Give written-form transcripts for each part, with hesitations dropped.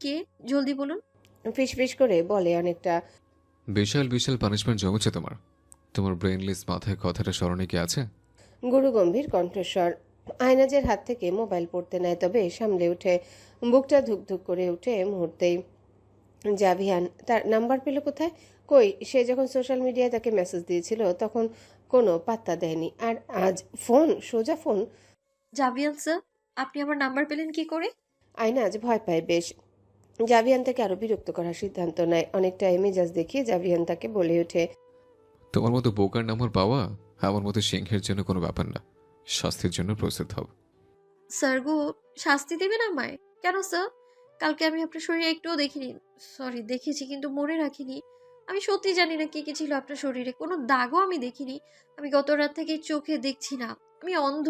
কে? জলদি বলুন। ফিসফিস করে বলে অনেকটা। বিশাল বিশাল পানিশমেন্ট জমেছে তোমার। তোমার ব্রেনলেস মাথায় কথাটা স্মরণে কি আছে? গুরুগম্ভীর কণ্ঠস্বর। আয়নাজের হাত থেকে মোবাইল পড়তে নেয়, তবে সামলে উঠে। বুকটা ধুকধুক করে উঠে মুহূর্তেই। জাভিয়ান তার নাম্বার পেল কোথায়? কই, সে যখন সোশ্যাল মিডিয়ায় তাকে মেসেজ দিয়েছিল তখন কোনো পাত্তা দেয়নি, আর আজ ফোন, সোজা ফোন। জাভিয়ান স্যার, আপনি আমার নাম্বার পেলেন কি করে? আয়নাজ ভয় পায় বেশ। জাভিয়ান তাকে আরো বিরক্ত করার সিদ্ধান্ত নেয়। অনেকটা মেজাজ দেখিয়ে জাভিয়ান তাকে বলে ওঠে। তোমার মতো বোকার নাম্বার পাওয়া আমার মতো সিংহের জন্য কোনো ব্যাপার না। শাস্তির জন্য প্রস্তুত হও। স্যার গো, শাস্তি দেবেন আমায়? কেন স্যার? কালকে আমি আপনার শরীরে একটুও দেখিনি। সরি, দেখেছি কিন্তু মনে রাখিনি। আমি সত্যি জানি না কি কি ছিল আপনার শরীরে, কোনো দাগও আমি দেখিনি। আমি গত রাত থেকে চোখে দেখছি না, আমি অন্ধ।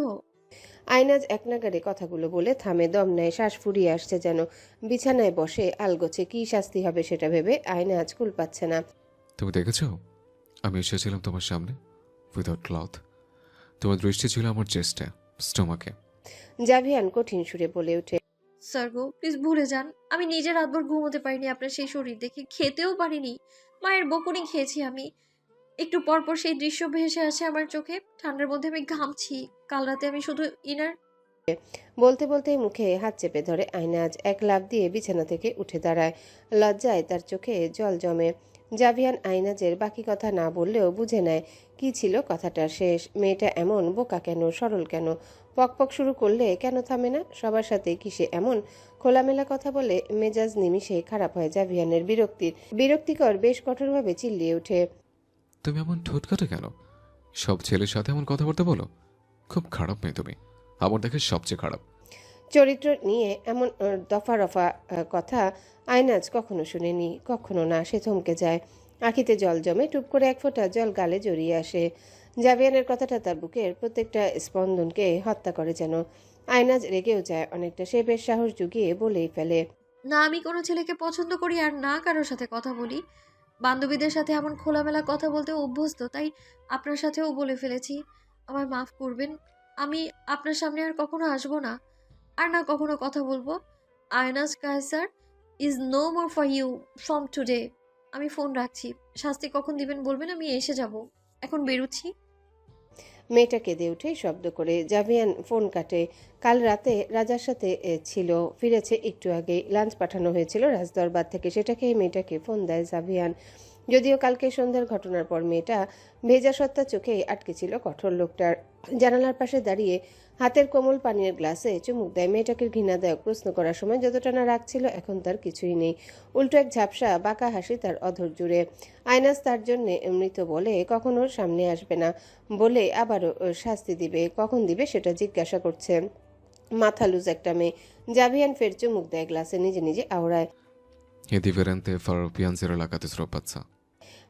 আয়নাজ একনাগাড়ে কথাগুলো বলে থামে, দম নেয়, শ্বাস ফুরিয়ে আসছে যেন। বিছানায় বসে আলগোছে কি শাস্তি হবে সেটা ভেবে আয়নাজ কুল পাচ্ছে না। তুমি দেখেছো আমি এসেছিলাম তোমার সামনে উইদাউট ক্লথ। তোমার দৃষ্টি ছিল আমার চেস্টে, স্টোমাকে। জাভিয়ান কঠিন সুরে বলে ওঠে। স্যার গো, প্লিজ ভুলে যান। আমি নিজে রাতভর ঘুমোতে পারিনি আপনার সেই শরীর দেখে, খেতেও পারিনি। মায়ের বকুনি খেয়েছি আমি। একটু পর পর সেই দৃশ্য ভেসে আসে আমার চোখে। ঠান্ডার মধ্যে আমি ঘামছি। কাল রাতে আমি শুধু ইনার। বলতে বলতে মুখে হাত চেপে ধরে আয়নাজ এক লাফ দিয়ে বিছানা থেকে উঠে দাঁড়ায়। লজ্জায় তার চোখে জল জমে। জাভিয়ান আয়নাজের বাকি কথা না বললেও বুঝে নেয় কি ছিল কথাটার শেষ। মেয়েটা এমন বোকা কেন, সরল কেন? পকপক শুরু করলে কেন থামে না? সবার সাথে কিসে এমন খোলামেলা কথা বলে? মেজাজ নিমিষে খারাপ হয় জাভিয়ানের। বিরক্তিকর বেশ কঠোরভাবে চিল্লিয়ে ওঠে। তুমি এমন ঠোঁট কাটে কেন? সব ছেলের সাথে এমন কথাবার্তা বলো? খুব খারাপ মেয়ে তুমি, আমার দেখে সবচেয়ে খারাপ। চরিত্র নিয়ে এমন দফা রফা কথা আয়নাজ কখনো শুনেনি, কখনো না। সে থমকে যায়। আখিতে জল জমে, টুপ করে এক ফোঁটা জল গালে জড়িয়ে আসে। জাভিয়ানের কথাটা তার বুকের প্রত্যেকটা স্পন্দনকে হত্যা করে যেন। আয়নাজ রেগেও যায় অনেকটা। সে বেশ সাহস জুগিয়ে বলেই ফেলে। না আমি কোনো ছেলেকে পছন্দ করি, আর না কারোর সাথে কথা বলি। বান্ধবীদের সাথে এমন খোলামেলা কথা বলতে অভ্যস্ত, তাই আপনার সাথেও বলে ফেলেছি। আমায় মাফ করবেন। আমি আপনার সামনে আর কখনো আসবো না, আর না কখনো কথা বলবো। Aynaz Kaiser is no more for you from today. আমি ফোন রাখছি। শাস্তি কখন দিবেন বলবেন, আমি এসে যাব। এখন বেরুচ্ছি। মেয়েটা কেঁদে ওঠে শব্দ করে। জাভিয়ান ফোন কাটে। কাল রাতে রাজার সাথে ছিল, ফিরেছে একটু আগে। লাঞ্চ পাঠানো হয়েছিল রাজদরবার থেকে, সেটা খেয়ে মেয়েটাকে ফোন দেয় জাভিয়ান। যদিও কালকে সন্ধ্যার ঘটনার পর মেয়েটা ভেজা সত্তা চোখেই আটকে ছিল কঠোর লোকটার। জানালার পাশে দাঁড়িয়ে হাতের কোমল পানীয়ের গ্লাসে চুমুক দেয়। মেয়েটাকে ঘৃণাদায়ক প্রশ্ন করার সময় যতটা না রাখছিল, এখন তার কিছুই নেই। উল্টো এক ঝাপসা বাঁকা হাসি তার অধর জুড়ে। আয়নাজ তার জন্যে মৃত বলে কখনো সামনে আসবে না, বলে আবারও শাস্তি দিবে। কখন দিবে সেটা জিজ্ঞাসা করছে। মাথা লুজ একটা মেয়ে। জাভিয়ান ফের চুমুক দেয় গ্লাসে, নিজে নিজে আওড়ায়। এ ডিফারেন্তে ফর পিয়ানজেরা লাগাতে স্রোপাচ্ছা।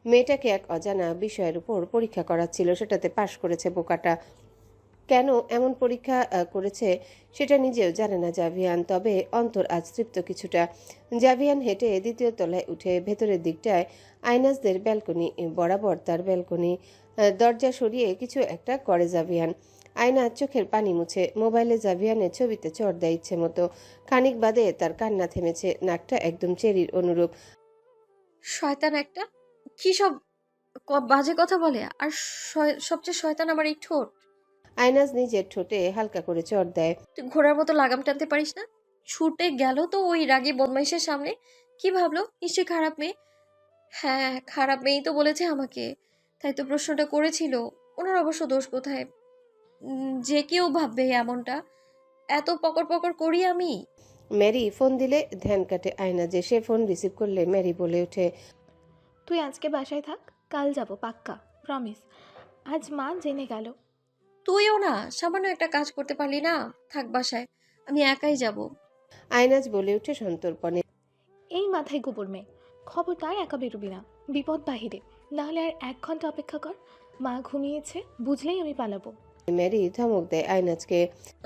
মেয়েটাকে এক অজানা বিষয়ের উপর পরীক্ষা করাচ্ছিল, সেটাতে পাশ করেছে বোকাটা। কেন এমন পরীক্ষা করেছে সেটা নিজেও জানে না জাভিয়ান, তবে অন্তর আজ তৃপ্ত কিছুটা। জাভিয়ান হেঁটে দ্বিতীয় তলায় উঠে ভেতরের দিকটায় আইনাসদের ব্যালকনি বরাবর, তার ব্যালকনি। দরজা সরিয়ে কিছু একটা করে জাভিয়ান। আয়না চোখের পানি মুছে মোবাইলে জাভিয়ানের ছবিতে চড় দেয় ইচ্ছে মতো। খানিক বাদে তার কান্না থেমেছে, নাকটা একদম চেরির অনুরূপ। শয়তান একটা! কি সব বাজে কথা বলে! আর সবচেয়ে শয়তান আমার এই ঠোঁট। আয়নাজ নিজের ঠোঁটে হালকা করে চড় দেয়। তুই ঘোড়ার মতো লাগাম টানতে পারিস না? ছুটে গেল তো ওই রাগী বদমাইশের সামনে। কি ভাবলো? নিশ্চয়ই খারাপ মেয়ে। হ্যাঁ, খারাপ মেয়েই তো বলেছে আমাকে। তাই তো প্রশ্নটা করেছিল। ওনার অবশ্য দোষ কোথায়? যে কেউ ভাববে এমনটা। এত পকর পকর করি আমি? ম্যারি ফোন দিলে ধ্যান কাটে আয়না, যে সে ফোন রিসিভ করলে ম্যারি বলে ওঠে। তুই আজকে বাসায় থাক, কাল যাব পাক্কা, প্রমিস। আজ মা জেনে গেল। তুইও না সামান্য একটা কাজ করতে পারলি না? থাক বাসায়, আমি একাই যাব। আয়নাজ বলে ওঠে সন্তর্পণে। এই মাথায় গোবর মেয়ে, খবরদার একা বেরোবি না, বিপদ বাহিরে। নাহলে আর 1 ঘন্টা অপেক্ষা কর, মা ঘুমিয়েছে বুঝলেই আমি পালাবো। ম্যারি ধমক দেয় আয়নাজকে।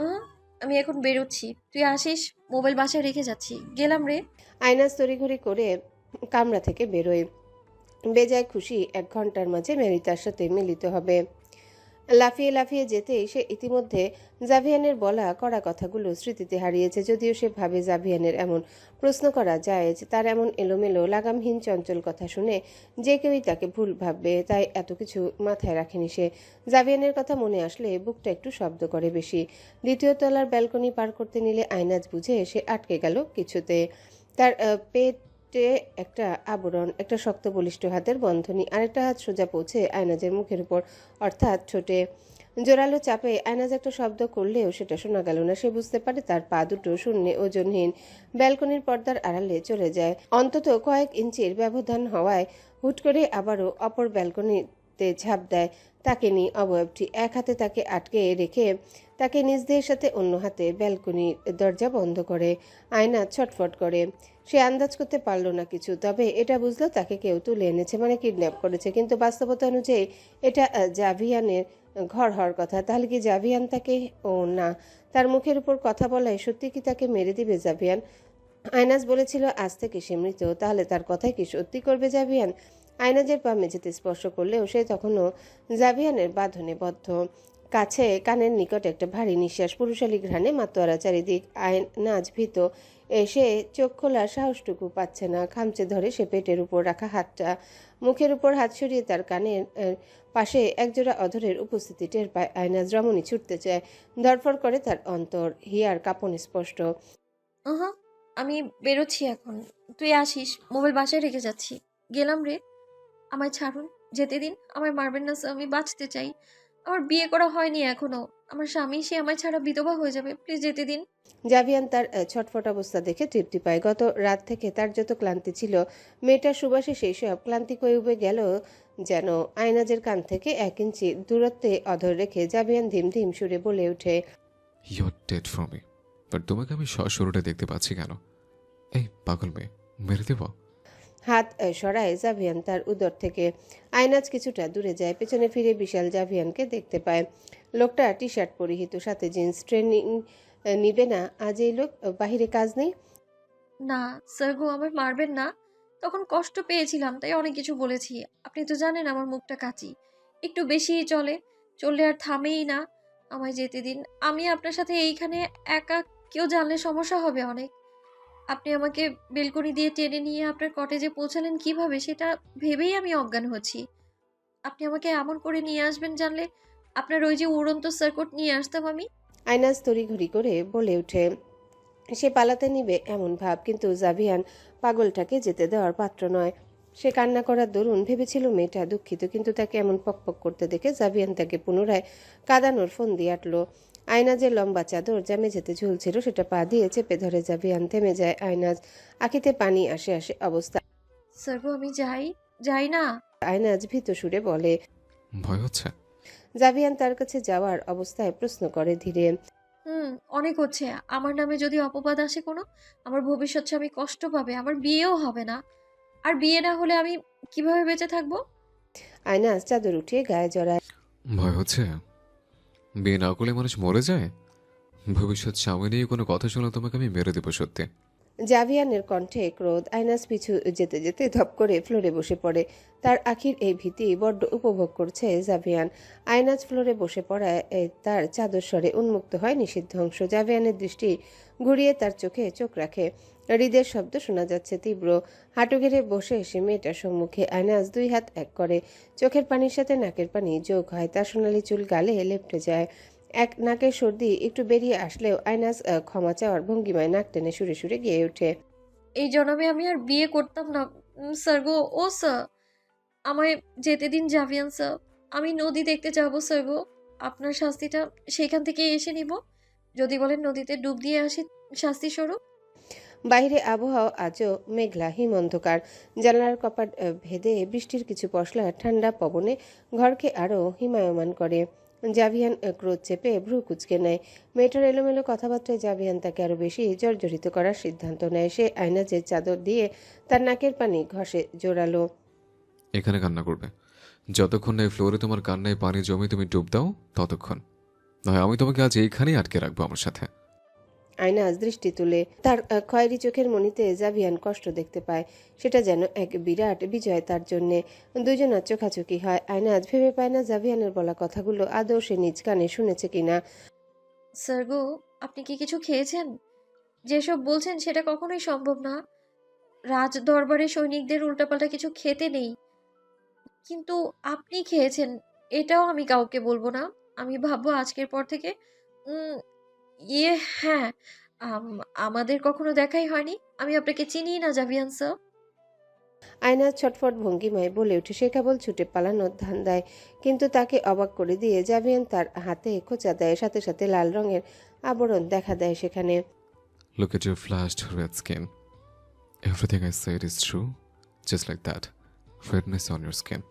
আহ, আমি এখন বেরোচ্ছি, তুই আসিস। মোবাইল বাসায় রেখে যাচ্ছি, গেলাম রে। আয়নাজ তড়িঘড়ি করে কামরা থেকে বেরোয়। বেজায় খুশি 1 ঘন্টার মাঝে ম্যারি তার সাথে মিলিত হবে। লাফিয়ে লাফিয়ে যেতেই সে ইতিমধ্যে জাভিয়ানের বলা কড়া কথাগুলো স্মৃতিতে হারিয়েছে। যদিও সে ভাবে জাভিয়ানের এমন প্রশ্ন করা যায়, তার এমন এলোমেলো লাগামহীন চঞ্চল কথা শুনে যে কেউই তাকে ভুল ভাববে, তাই এত কিছু মাথায় রাখেনি সে। জাভিয়ানের কথা মনে আসলে বুকটা একটু শব্দ করে বেশি। দ্বিতীয় তলার ব্যালকনি পার করতে নিলে আয়নাজ বুঝে সে আটকে গেল কিছুতে। তার পেটে একটা আবরণ, একটা শক্ত বলিষ্ঠ হাতের বন্ধনী, আরেকটা হাত সোজা পৌঁছে আয়নাজের মুখের উপর, অর্থাৎ ঠোঁটে। জোরালো চাপে আয়নাজ একটা শব্দ করলেও সেটা শোনা গেল না। সে বুঝতে পারে তার পা দুটো শূন্যে ওজনহীন ব্যালকনির পর্দার আড়ালে চলে যায়। অন্তত কয়েক ইঞ্চির ব্যবধান হওয়ায় হুট করে আবারও অপর ব্যালকনিতে ঝাঁপ দেয়। তাকেনি অবয়বটি এক হাতে তাকে আটকে রেখে তাকে নিজ দেহের সাথে অন্য হাতে ব্যালকনির দরজা বন্ধ করে। আয়নাজ ছটফট করে। সে আন্দাজ করতে পারল না কিছু, তবে এটা বুঝলো তাকে কেউ তুলে এনেছে, মানে কিডন্যাপ করেছে। কিন্তু বাস্তবতা অনুযায়ী এটা জাভিয়ানের ঘর হওয়ার কথা। তাহলে কি জাভিয়ান তাকে, ও না, তার মুখের উপর কথা বলায় সত্যি কি তাকে মেরে দিবে জাভিয়ান? আয়নাজ বলেছিল আজ থেকে সে মৃত, তাহলে তার কথাই কি সত্যি করবে জাভিয়ান? আয়নাজের পা মেঝেতে স্পর্শ করলেও সে তখনও জাভিয়ানের বাঁধনে বদ্ধ। কাছে কানের নিকট একটা ভারী নিঃশ্বাস, পুরুষালী ঘ্রাণে মাতোয়ারা চারিদিক। আয়নাজ ভীত, সে চোখ খোলার সাহসটুকু পাচ্ছে না। খামচে ধরে সে পেটের উপর রাখা হাতটা। মুখের উপর হাত সরিয়ে তার কানের পাশে একজোড়া অধরের উপস্থিতি টের পায় আয়নাজ। রমণী ছুটতে চায়, ধরফর করে তার অন্তর, হিয়ার কাঁপন স্পষ্ট। আহা, আমি বেরোচ্ছি এখন। তুই আসিস, মোবাইল বাসায় রেখে যাচ্ছি। গেলাম রে। আমায় ছাড়ুন, যেতে দিন। আমায় মারবেন না স্যার, আমি বাঁচতে চাই। আমার বিয়ে করা হয়নি এখনো। আমার স্বামী, সে আমায় ছাড়া বিধবা হয়ে যাবে। প্লিজ যেতে দিন। জাভিয়ান তার ছটফট অবস্থা দেখে তৃপ্তি পায়। গত রাত থেকে তার যত ক্লান্তি ছিল, মেয়েটার সুবাসে সেই সব ক্লান্তি কয়ে উবে গেল যেন। আয়নাজের কান থেকে 1 ইঞ্চি দূরত্বে অধর রেখে জাভিয়ান ধিম ধিম সুরে বলে ওঠে, your dead for me, but তোমাকে আমি সশরীরে দেখতে পাচ্ছি কেন? এই পাগল মেয়ে, মেরে দেব? হাত সরায় জাভিয়ান তার উদর থেকে। আয়নাজ কিছুটা দূরে যায়, পেছনে ফিরে বিশাল জাভিয়ানকে দেখতে পায়। লোকটা টি শার্ট পরিহিত, সাথে জিন্স। ট্রেনিং নিবে না আজ এই লোক? বাহিরে কাজ নেই? না স্যার গো, আমায় মারবেন না। তখন কষ্ট পেয়েছিলাম, তাই অনেক কিছু বলেছি। আপনি তো জানেন আমার মুখটা কাঁচি, একটু বেশিই চলে। চললে আর থামেই না। আমায় যেতে দিন। আমি আপনার সাথে এইখানে একা, কেউ জানলে সমস্যা হবে অনেক। আপনি আমাকে বেলকনি দিয়ে টেনে নিয়ে আপনার কটেজে পৌঁছালেন কিভাবে, সেটা ভেবেই আমি অজ্ঞান হচ্ছি। আপনি আমাকে এমন করে নিয়ে আসবেন জানলে আপনার ওই যে উড়ন্ত সার্কিট নিয়ে আসতাম আমি। আয়নাজ তড়িঘড়ি করে বলে ওঠে। সে পালাতে নিবে এমন ভাব, কিন্তু জাভিয়ান পাগলটাকে যেতে দেওয়ার পাত্র নয়। সে কান্না করার দরুন ভেবেছিল মেয়েটা দুঃখিত, কিন্তু তাকে এমন পকপক করতে দেখে জাভিয়ান তাকে পুনরায় কাঁদানোর ফোন দিয়ে আটল। আয়নাজের লম্বা চাদর যা মেঝেতে ঝুলছিল সেটা পা দিয়ে চেপে ধরে জাভিয়ান। থেমে যায় আয়নাজ, আখিতে পানি আসে আসে অবস্থা। স্যার গো, আমি যাই, যাই না। আয়নাজ ভীত সুরে বলে। ভয় হচ্ছে? জাভিয়ান তার কাছে যাওয়ার অবস্থায় প্রশ্ন করে ধীরে। অনেক হচ্ছে। আমার নামে যদি অপবাদ আসে কোনো, আমার ভবিষ্যৎ স্বামী কষ্ট পাবে, আমার বিয়েও হবে না। আর বিয়ে না হলে আমি কিভাবে বেঁচে থাকবো? আয়নাজ চাদর উঠিয়ে গায়ে জড়ায়। ভয় হচ্ছে? বিয়ে না করলে মানুষ মরে যায়? ভবিষ্যৎ স্বামী নিয়ে কোনো কথা শুনলে তোমাকে আমি মেরে দেবো সত্যি। জাভিয়ানের কণ্ঠে ক্রোধ। আয়নাজ পিছু যেতে যেতে ধপ করে ফ্লোরে বসে পড়ে। তার আখির এই ভীতি বড্ড উপভোগ করছে জাভিয়ান। আয়নাজ ফ্লোরে বসে পড়ায় তার চাদর সরে উন্মুক্ত হয় নিষিদ্ধ অংশ। জাভিয়ানের দৃষ্টি ঘুরিয়ে তার চোখে চোখ রাখে। হৃদের শব্দ শোনা যাচ্ছে তীব্র। হাঁটু গেড়ে বসে এসে মেয়েটার সম্মুখে আয়নাজ 2 হাত এক করে। চোখের পানির সাথে নাকের পানি যোগ হয়, তার সোনালি চুল গালে লেপ্টে যায়। এক নাকের সর্দি একটু বেরিয়ে আসলেও আয়নাজ ক্ষমা চাওয়ার ভঙ্গিমায় নাক টেনে সুরে সুরে গিয়ে ওঠে। এই জন্মে আমি আর বিয়ে করতাম না। স্যার গো, ও স্যার, আমায় যেতে দিন জাভিয়ান স্যার। আমি নদী দেখতে যাবো স্যার গো। আপনার শাস্তিটা সেখান থেকে এসে নিব। যদি বলেন নদীতে ডুব দিয়ে আসি শাস্তি স্বরূপ। বাইরে আবহাওয়া আজও মেঘলা, হিম অন্ধকার। জানালার কপাট ভেদে বৃষ্টির কিছু পশলা ঠান্ডা পবনে ঘরকে আরও হিমায়মান করে। জাভিয়ান ক্রোধ চেপে ভ্রু কুঁচকে নেয়। মেয়েটার এলোমেলো কথাবার্তায় জাভিয়ান তাকে আরও বেশি জর্জরিত করার সিদ্ধান্ত নেয়। সে আয়নাজের চাদর দিয়ে তার নাকের পানি ঘষে জোরালো। এখানে কান্না করবে যতক্ষণ না এই ফ্লোরে তোমার কান্নায় পানি জমে তুমি ডুব দাও, ততক্ষণ। নয় আমি তোমাকে আজ এইখানেই আটকে রাখবো আমার সাথে। আয়নাজ দৃষ্টি তুলে তার খয়েরি চোখের মণিতে জাভিয়ান কষ্ট দেখতে পায়। সেটা যেন এক বিরাট বিজয় তার জন্যে। দুজনের চোখাচোখি হয়। আয়নাজ ভেবে পায় না জাভিয়ানের বলা কথাগুলো আদৌ সে নিজ কানে শুনেছে কিনা। স্যার গো, আপনি কি কিছু খেয়েছেন? যেসব বলছেন সেটা কখনোই সম্ভব না। রাজ দরবারে সৈনিকদের উল্টাপাল্টা কিছু খেতে নেই, কিন্তু আপনি খেয়েছেন, এটাও আমি কাউকে বলবো না। আমি ভাববো আজকের পর থেকে। উম, ইয়ে, হ্যাঁ, আমাদের কখনো দেখাই হয়নি। আমি আপনাকে চিনি না জাভিয়ান স্যার। আয়নাজ ছটফট ভঙ্গিমায় বলে ওঠে, সে কেবল ছুটে পালানোর ধান্দায়। কিন্তু তাকে অবাক করে দিয়ে জাভিয়ান তার হাতে খোঁচা দেয়। সাথে সাথে লাল রঙের আবরণ দেখা দেয় সেখানে। Look at your flushed red skin. Everything I said is true. Just like that. Redness on your skin.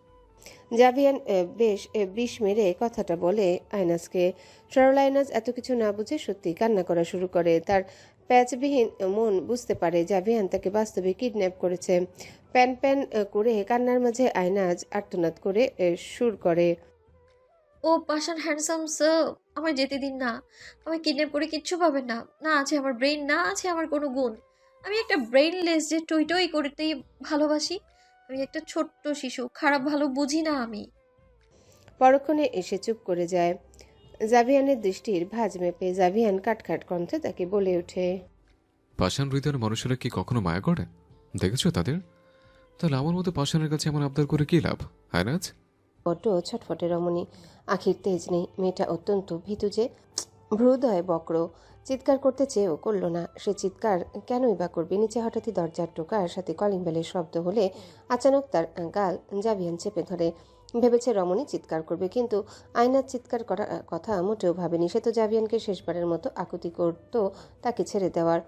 জাভিয়ান বেশ বিষ মেরে কথাটা বলে আয়নাজকে। সরল আয়নাজ এত কিছু না বুঝে সত্যি কান্না করা শুরু করে। তার প্যাচবিহীন মন বুঝতে পারে জাভিয়ান তাকে বাস্তবে কিডন্যাপ করেছে। প্যান প্যান করে কান্নার মাঝে আয়নাজ আর্তনাদ করে সুর করে। ও পাষাণ হ্যান্ডসাম স্যার, আমায় যেতে দিন না। আমায় কিডন্যাপ করে কিচ্ছু পাবেন না। না আছে আমার ব্রেন, না আছে আমার কোনো গুণ। আমি একটা ব্রেইনলেস যে টই টই করতেই ভালোবাসি। আমি একটা ছোট্ট শিশু, খারাপ ভালো বুঝি না আমি। পরক্ষণে এসে চুপ করে যায়। জাভিয়ানের দৃষ্টির ভাঁজ মেপে জাভিয়ান কাটখাট কণ্ঠে তাকে বলে ওঠে, পাষাণ হৃদয়ের মানুষেরা কি কখনো মায়া করে? দেখেছো তাদের? তাহলে আমার মতো পাষাণের কাছে এমন আবদার করে কি লাভ? আয়নাজ, বড্ড ছটফটে রমণী। আখির তেজ নেই। মেয়েটা অত্যন্ত ভীতু যে। ভ্রুদয় বক্র। চিৎকার করতে চেয়েও করল না। সে চিৎকার কেনই বা করবে? নিচে হঠাৎই দরজার টোকার সাথে কলিং বেলের শব্দ হলে আচানক তার গাল জাভিয়ান চেপে ধরে। ভেবেছে রমণী চিৎকার করবে, কিন্তু আয়নার চিৎকার করার কথা মোটেও ভাবেনি। সে তো জাভিয়ানকে শেষবারের মতো আকুতি করত তাকে ছেড়ে দেওয়ার।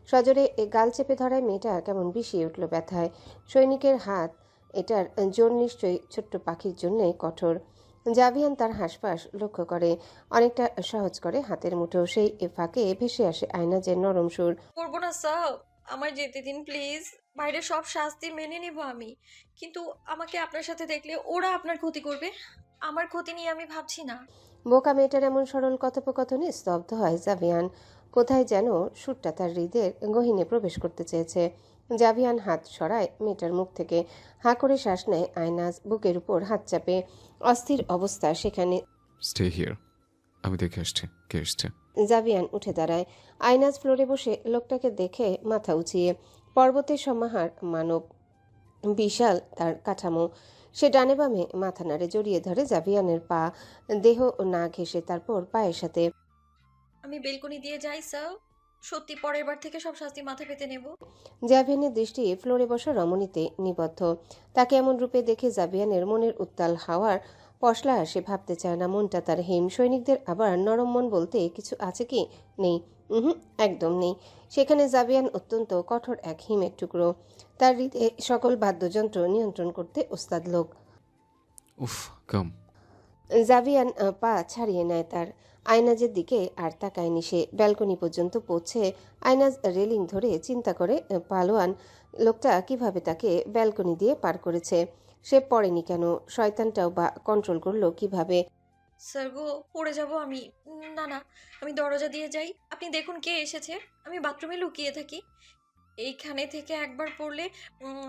সজোরে গাল চেপে ধরায় মেয়েটা কেমন বিষিয়ে উঠল ব্যথায়। সৈনিকের হাত, এটার জোর নিশ্চয়ই ছোট্ট পাখির জন্যে কঠোর। জাভিয়ান তার হাঁসফাঁস লক্ষ্য করে, অনেকটা সহজ করে হাতের মুঠো। সেই ফাঁকে ভেসে আসে আয়নাজের নরম সুর। করবো না স্যার, আমার যেতে দিন প্লিজ। বাইরের সব শাস্তি মেনে নেব আমি, কিন্তু আমাকে আপনার সাথে দেখলে ওরা আপনার ক্ষতি করবে। আমার ক্ষতি নিয়ে আমি ভাবছি না। বোকা মেয়েটার এমন সরল কথোপকথনে স্তব্ধ হয় জাভিয়ান। কোথায় যেন সুরটা তার হৃদয়ের গহীনে প্রবেশ করতে চেয়েছে। জাভিয়ান হাত সরায় মেয়েটার মুখ থেকে। হাঁ করে শ্বাস নেয় আয়নাজ, বুকের উপর হাত চাপে। অস্থির অবস্থা সেখানে। Stay here. আমি দেখে আসছি কে এসছে। জাভিয়ান উঠে দাঁড়ায়। আয়নাজ ফ্লোরে বসে লোকটাকে দেখে মাথা উঁচিয়ে। পর্বতের সমাহার মানব, বিশাল তার কাঠামো। সে ডানে বামে মাথা নাড়ে, জড়িয়ে ধরে জাভিয়ানের পা, দেহ না ঘেঁষে। তারপর পায়ের সাথে। আমি বেলকনি দিয়ে যাই স্যার। সত্যি পরের বার থেকে সব শাস্তি মাথা পেতে নেব। জাভিয়ানের দৃষ্টি ফ্লোরে বসা রমণীতে নিবদ্ধ। তাকে এমন রূপে দেখে জাভিয়ানের মনের উত্তাল হাওয়ার পশলা সে ভাবতে চায় না। মনটা তার হিম। সৈনিকদের আবার নরম মন বলতে কিছু আছে কি? নেই। একদম নেই। সেখানে জাভিয়ান অত্যন্ত কঠোর এক হিমের টুকরো। তার হৃদয়ে সকল বাদ্যযন্ত্র নিয়ন্ত্রণ করতে ওস্তাদ লোক। উফ, কাম। জাভিয়ান পা ছাড়িয়ে নেয় তার। আয়নাজের দিকে আর তাকায়নি সে। ব্যালকনি পর্যন্ত পৌঁছে আয়নাজ রেলিং ধরে চিন্তা করে পালোয়ান লোকটা কিভাবে তাকে ব্যালকনি দিয়ে পার করেছে। সে পড়েনি কেন? শয়তানটাও বা কন্ট্রোল করলো কিভাবে? স্যার গো, পড়ে যাব আমি। না না, আমি দরজা দিয়ে যাই। আপনি দেখুন কে এসেছে। আমি বাথরুমে লুকিয়ে থাকি। এইখানে থেকে একবার পড়লে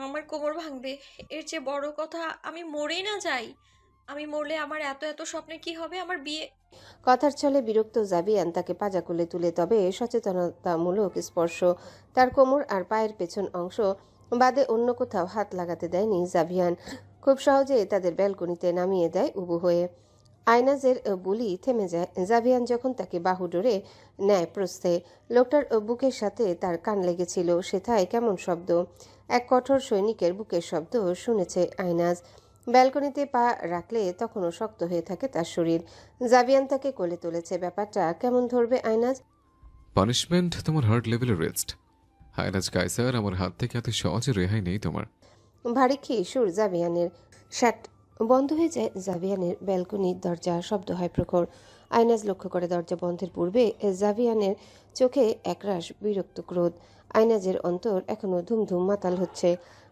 আমার কোমর ভাঙবে। এর চেয়ে বড় কথা, আমি মরেই না যাই। আমি মরলে আমার এত এত স্বপ্নের কি হবে? আমার বিয়ে। কথার ছলে বিরক্ত জাভিয়ান তাকে পাজা কোলে তুলে। তবে সচেতনতামূলক স্পর্শ তার কোমর আর পায়ের পেছন অংশ বাদে অন্য কোথাও হাত লাগাতে দেয়নি জাভিয়ান। খুব সহজে তাদের ব্যালকনিতে নামিয়ে দেয় উবু হয়ে। আয়নাজের বুলি থেমে যায়। জাভিয়ান যখন তাকে বাহু ডোরে নেয় প্রস্থে, লোকটার বুকের সাথে তার কান লেগেছিল। সেথায় কেমন শব্দ! এক কঠোর সৈনিকের বুকের শব্দ শুনেছে আয়নাজ। ব্যালকনিতে পা রাখলে তখনও শক্ত হয়ে থাকে তার শরীর। জাভিয়ান তাকে কোলে তুলেছে। ব্যাপারটা কেমন ধরবে আয়নাজ? পানিশমেন্ট তোমার হার্ট লেভেলে রেস্ট। আয়নাজ কায়সার, আমার হাত থেকে এত সহজে রেহাই নেই তোমার। ভারী খেয়ে সুর জাভিয়ানের। শ্যাট বন্ধ হয়ে যায় জাভিয়ানের ব্যালকনির দরজা। শব্দ হয় প্রখর। আয়নাজ লক্ষ্য করে দরজা বন্ধের পূর্বে জাভিয়ানের চোখে একরাশ বিরক্ত ক্রোধ। আয়নাজের অন্তর এখনো ধুমধুম মাতাল হচ্ছে।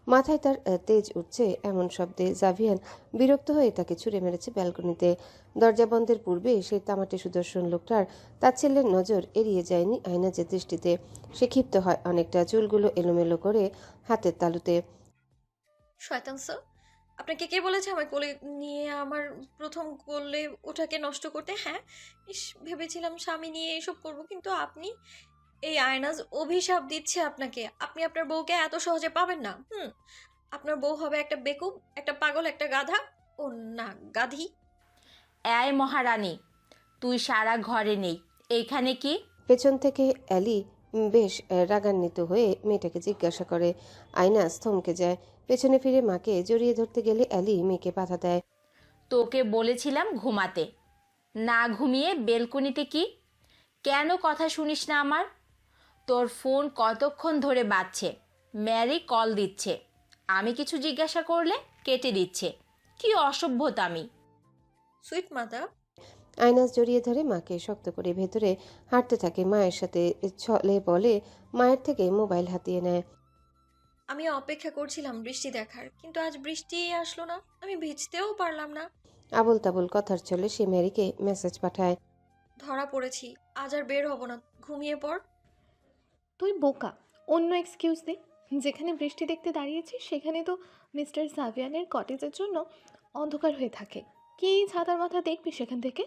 মাথায় তার তেজ উঠছে এমন শব্দে জাভিয়ান বিরক্ত হয়ে তাকে ছুঁড়ে মেরেছে ব্যালকনিতে। দরজা বন্ধের পূর্বে সেই তামাটে সুদর্শন লোকটার তাচ্ছিল্যের নজর এড়িয়ে যায়নি আয়নাজের দৃষ্টিতে। সে ক্ষিপ্ত হয় অনেকটা, চুলগুলো এলোমেলো করে হাতের তালুতে। শয়তান স্যার, আপনাকে কে বলেছে আমার কোলে নিয়ে আমার প্রথম কোলে ওঠাকে নষ্ট করতে? হ্যাঁ, ভেবেছিলাম স্বামী নিয়ে এসব করব, কিন্তু আপনি, এই আয়নাজ অভিশাপ দিচ্ছে আপনাকে। আপনি আপনার বউকে এত সহজে পাবেন না। আপনার বউ হবে একটা বেকুব, একটা পাগল, একটা গাধা। ও না, গাধি। এই মহারানী, তুই সারা ঘরে নেই, এইখানে কি? পেছন থেকে অ্যালি বেশ রাগান্বিত হয়ে মেয়েটাকে জিজ্ঞাসা করে। আয়নাজ থমকে যায়। পেছনে ফিরে মাকে জড়িয়ে ধরতে গেলে অ্যালি মেয়েকে বাধা দেয়। তোকে বলেছিলাম ঘুমাতে, না ঘুমিয়ে বেলকনিতে কি? কেন কথা শুনিস না আমার? তোর ফোন কতক্ষণ ধরে বাজছে, ম্যারি কল দিচ্ছে, আমি কিছু জিজ্ঞাসা করলে কেটে দিচ্ছে। কি অসভ্যতা আমি! সুইট মাতা। আয়নাজ জড়িয়ে ধরে মাকে শক্ত করে ভেতরে হাঁটতে থাকে মায়ের সাথে। ছলে বলে মায়ের থেকে মোবাইল হাতিয়ে নেয়। আমি অপেক্ষা করছিলাম বৃষ্টি দেখার, কিন্তু আজ বৃষ্টি আসলো না। আমি ভিজতেও পারলাম না। আবল তাবল কথার ছলে সে ম্যারিকে মেসেজ পাঠায়। ধরা পড়েছি, আজ আর বের হব না, ঘুমিয়ে পড়। তুই বোকা, অন্য এক্সকিউজ দে। যেখানে বৃষ্টি দেখতে দাঁড়িয়েছিস সেখানে তো মিস্টার সাভিয়ানের কটেজের জন্য অন্ধকার হয়ে থাকে। কি ছাতার মাথা দেখবি সেখান থেকে?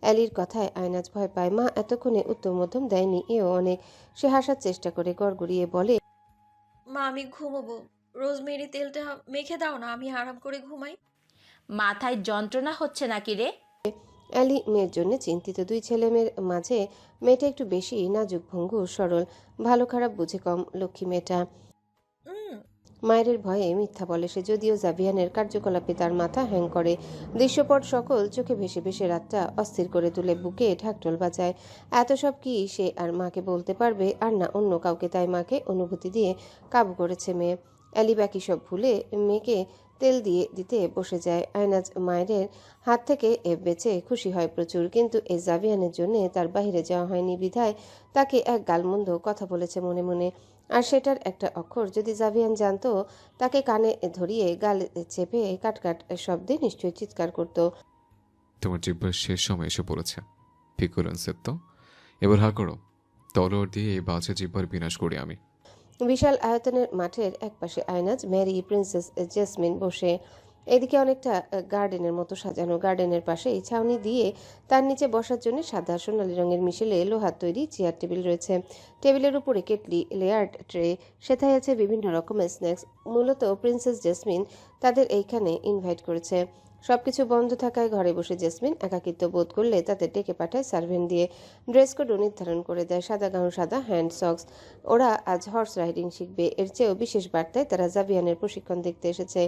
অ্যালির কথায় আয়নাজ ভয় পায়। মা এতক্ষণে উত্তর মধ্যম দেয়নি, এও অনেক। সে হাসার চেষ্টা করে গড়গড়িয়ে বলে, মা, আমি ঘুমোবো। রোজমেরি তেলটা মেখে দাও না, আমি আরাম করে ঘুমাই। মাথায় যন্ত্রণা হচ্ছে নাকি রে? অ্যালি মেয়ের জন্য চিন্তিত। দুই ছেলে মেয়ের মাঝে মেয়েটা একটু বেশি নাজুক ভঙ্গুর, সরল, ভালো খারাপ বুঝে কম লক্ষ্মী মেয়েটা। উম মায়ের ভয়ে মিথ্যা বলে সে, যদিও জাভিয়ানের কার্যকলাপে তার মাথা হ্যাং করে। দৃশ্যপট সকল চোখে ভেসে ভেসে রাতটা অস্থির করে তুলে, বুকে ঢাকঢোল বাজায়। এত সব কি সে আর মাকে বলতে পারবে, আর না অন্য কাউকে, তাই মাকে অনুভূতি দিয়ে কাবু করেছে মেয়ে। অ্যালি বাকি সব ভুলে মেয়েকে তেল দিয়ে দিতে বসে যায়। আয়নাজ মায়ের হাত থেকে বেঁচে খুশি হয় প্রচুর, কিন্তু এই জাভিয়ানের জন্য তার বাইরে যাওয়া হয়নি বিধায় তাকে এক গালমন্দ কথা বলেছে মনে মনে। আর সেটার একটা অক্ষর যদি জাভিয়ান জানতো, তাকে কানে ধরিয়ে গাল চেপে কাটকাট শব্দে নিশ্চয়ই চিৎকার করত। তোমার জিব্বার শেষ সময় এসে পড়েছে। পিকুলেন্সের তো এবার হা করো, তলোয়ার দিয়ে এই বাজে জিব্বার বিনাশ করি আমি। বিশাল আয়তনের মাঠের একপাশে আয়নাজ, ম্যারি, প্রিন্সেস জেসমিন বসে। এদিকে অনেকটা গার্ডেনের মতো সাজানো। গার্ডেনের পাশেই ছাউনি দিয়ে তার নিচে বসার জন্য সাদা সোনালী রঙের মিশেলে লোহার তৈরি চেয়ার টেবিল রয়েছে। টেবিলের উপরে কেটলি, লেয়ার্ড ট্রে, সেথায় আছে বিভিন্ন রকমের স্ন্যাক্স। মূলত প্রিন্সেস জেসমিন তাদের এইখানে ইনভাইট করেছে। সবকিছু বন্ধ থাকায় ঘরে বসে জেসমিন একাকিত্ব বোধ করলে তাদের ডেকে পাঠায় সার্ভেন্ট দিয়ে। ড্রেস কোডও নির্ধারণ করে দেয়, সাদা গাউন, সাদা হ্যান্ড সক্স। ওরা আজ হর্স রাইডিং শিখবে। এর চেয়েও বিশেষ বার্তায় তারা জাভিয়ানের প্রশিক্ষণ দেখতে এসেছে।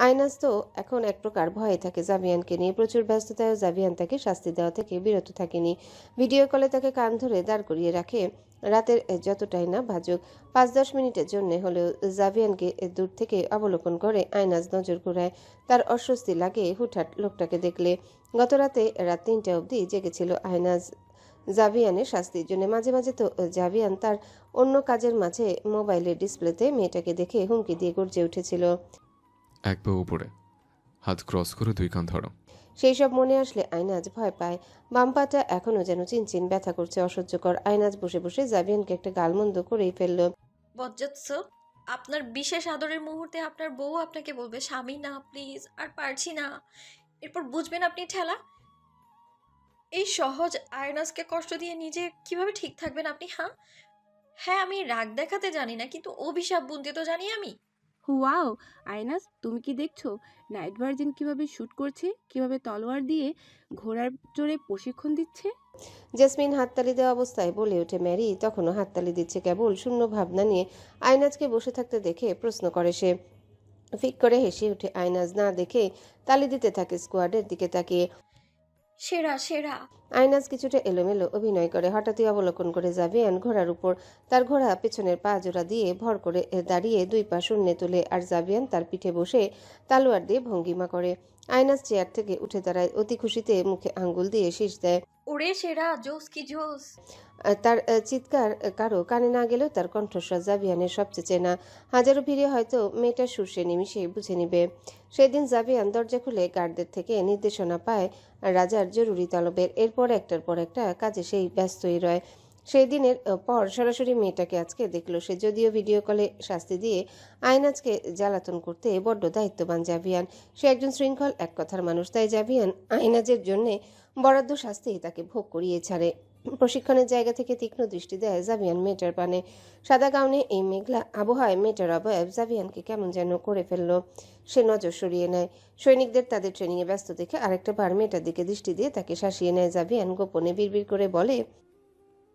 আইনাস তো এখন এক প্রকার ভয়ে থাকে জাভিয়ানকে নিয়ে। প্রচুর ব্যস্ততায় জাভিয়ান তাকে শাস্তি দেওয়া থেকে বিরত থাকেনি। ভিডিও কলে তাকে কান ধরে দাঁড় করিয়ে রাখে। রাতের যতটাই না ভাজুক, 5-10 মিনিটের জন্য হলেও জাভিয়ানকে দূর থেকে অবলোকন করে আইনাজ নজর ঘুরায়। তার অস্বস্তি লাগে হুটহাট লোকটাকে দেখলে। গত রাতে রাত 3টা অবধি জেগেছিল আইনাজ জাভিয়ানের শাস্তির জন্য। মাঝে মাঝে তো জাভিয়ান তার অন্য কাজের মাঝে মোবাইলের ডিসপ্লেতে মেয়েটাকে দেখে হুমকি দিয়ে গর্জে উঠেছিল। এক পা উপরে, হাত ক্রস করে 2 কান ধরো। সেই সব মনে আসলে আইনাজ ভয় পায়। বাম পাটা এখনো যেন চিনচিন ব্যথা করছে, অসহ্যকর। আইনাজ বসে বসে জাভিয়ানকে একটা গালমন্দ করেই ফেলল। বজ্জাত, আপনার বিশেষ আদরের মুহূর্তে আপনার বউ আপনাকে বলবে স্বামী না, প্লিজ আর পারছি না। এরপর বুঝবেন আপনি ঠেলা। এই সহজ আয়নাসকে কষ্ট দিয়ে নিজে কিভাবে ঠিক থাকবেন আপনি? হ্যাঁ হ্যাঁ, আমি রাগ দেখাতে জানি না, কিন্তু অভিশাপ বুনতে তো জানি আমি। ওয়াও আয়নাস, তুমি কি দেখছো নাইট ভার্জিন কিভাবে শুট করছে, কিভাবে তলোয়ার দিয়ে ঘোড়ার জোরে প্রশিক্ষণ দিচ্ছে? জেসমিন হাততালি দেওয়া অবস্থায় বলে ওঠে। ম্যারি তখনও হাততালি দিচ্ছে, কেবল শূন্য ভাবনা নিয়ে। আইনাজকে বসে থাকতে দেখে প্রশ্ন করে সে। ফিক করে হেসে ওঠে আইনাজ, না দেখে তালি দিতে থাকে স্কোয়াডের দিকে তাকিয়ে। সেরা সেরা। আইনাজ কিছুটা এলোমেলো অভিনয় করে। হঠাৎই অবলোকন করে জাভিয়ান ঘোড়ার উপর। তার ঘোড়া পেছনের পা জোড়া দিয়ে ভর করে দাঁড়িয়ে 2 পা শূন্যে তোলে, আর জাভিয়ান তার পিঠে বসে তালোয়ার দিয়ে ভঙ্গিমা করে। আইনাজ চেয়ার থেকে উঠে দাঁড়ায়, অতি খুশিতে মুখে আঙ্গুল দিয়ে শীষ দেয়। ওরে সেরা, জোস কি জোস! তার চিৎকার কারো কানে না গেলেও তার কণ্ঠস্বর জাভিয়ানের সবচেয়ে চেনা। হাজারো ভিড়ে হয়তো মেয়েটার সুর সে নিমিষে বুঝে নিবে। সেদিন জাভিয়ান দরজা খুলে গার্ডদের থেকে নির্দেশনা পায় রাজার জরুরি তলবের। এরপর একটার পর একটা কাজে সেই ব্যস্তই রয়। সেই দিনের পর সরাসরি মেয়েটাকে আজকে দেখলো সে, যদিও ভিডিও কলে শাস্তি দিয়ে আইনাজকে জ্বালাতন করতে বড্ড দায়িত্ববান জাভিয়ান। সে একজন শৃঙ্খল এক কথার মানুষ, তাই জাভিয়ান আইনাজের জন্যে বরাদ্দ শাস্তি তাকে ভোগ করিয়ে ছাড়ে। প্রশিক্ষণের জায়গা থেকে তীক্ষ্ণ দৃষ্টি দেয় জাভিয়ান মেয়েটার পানে। সাদা গাউনে এই মেঘলা আবহাওয়ায় মেয়েটার অবয়ব জাভিয়ানকে কেমন যেন করে ফেলল। সে নজর সরিয়ে নেয়। সৈনিকদের তাদের ট্রেনিংয়ে ব্যস্ত দেখে আরেকটা বার মেয়েটার দিকে দৃষ্টি দিয়ে তাকে শাসিয়ে নেয়। জাভিয়ান গোপনে বিড়বিড় করে বলে,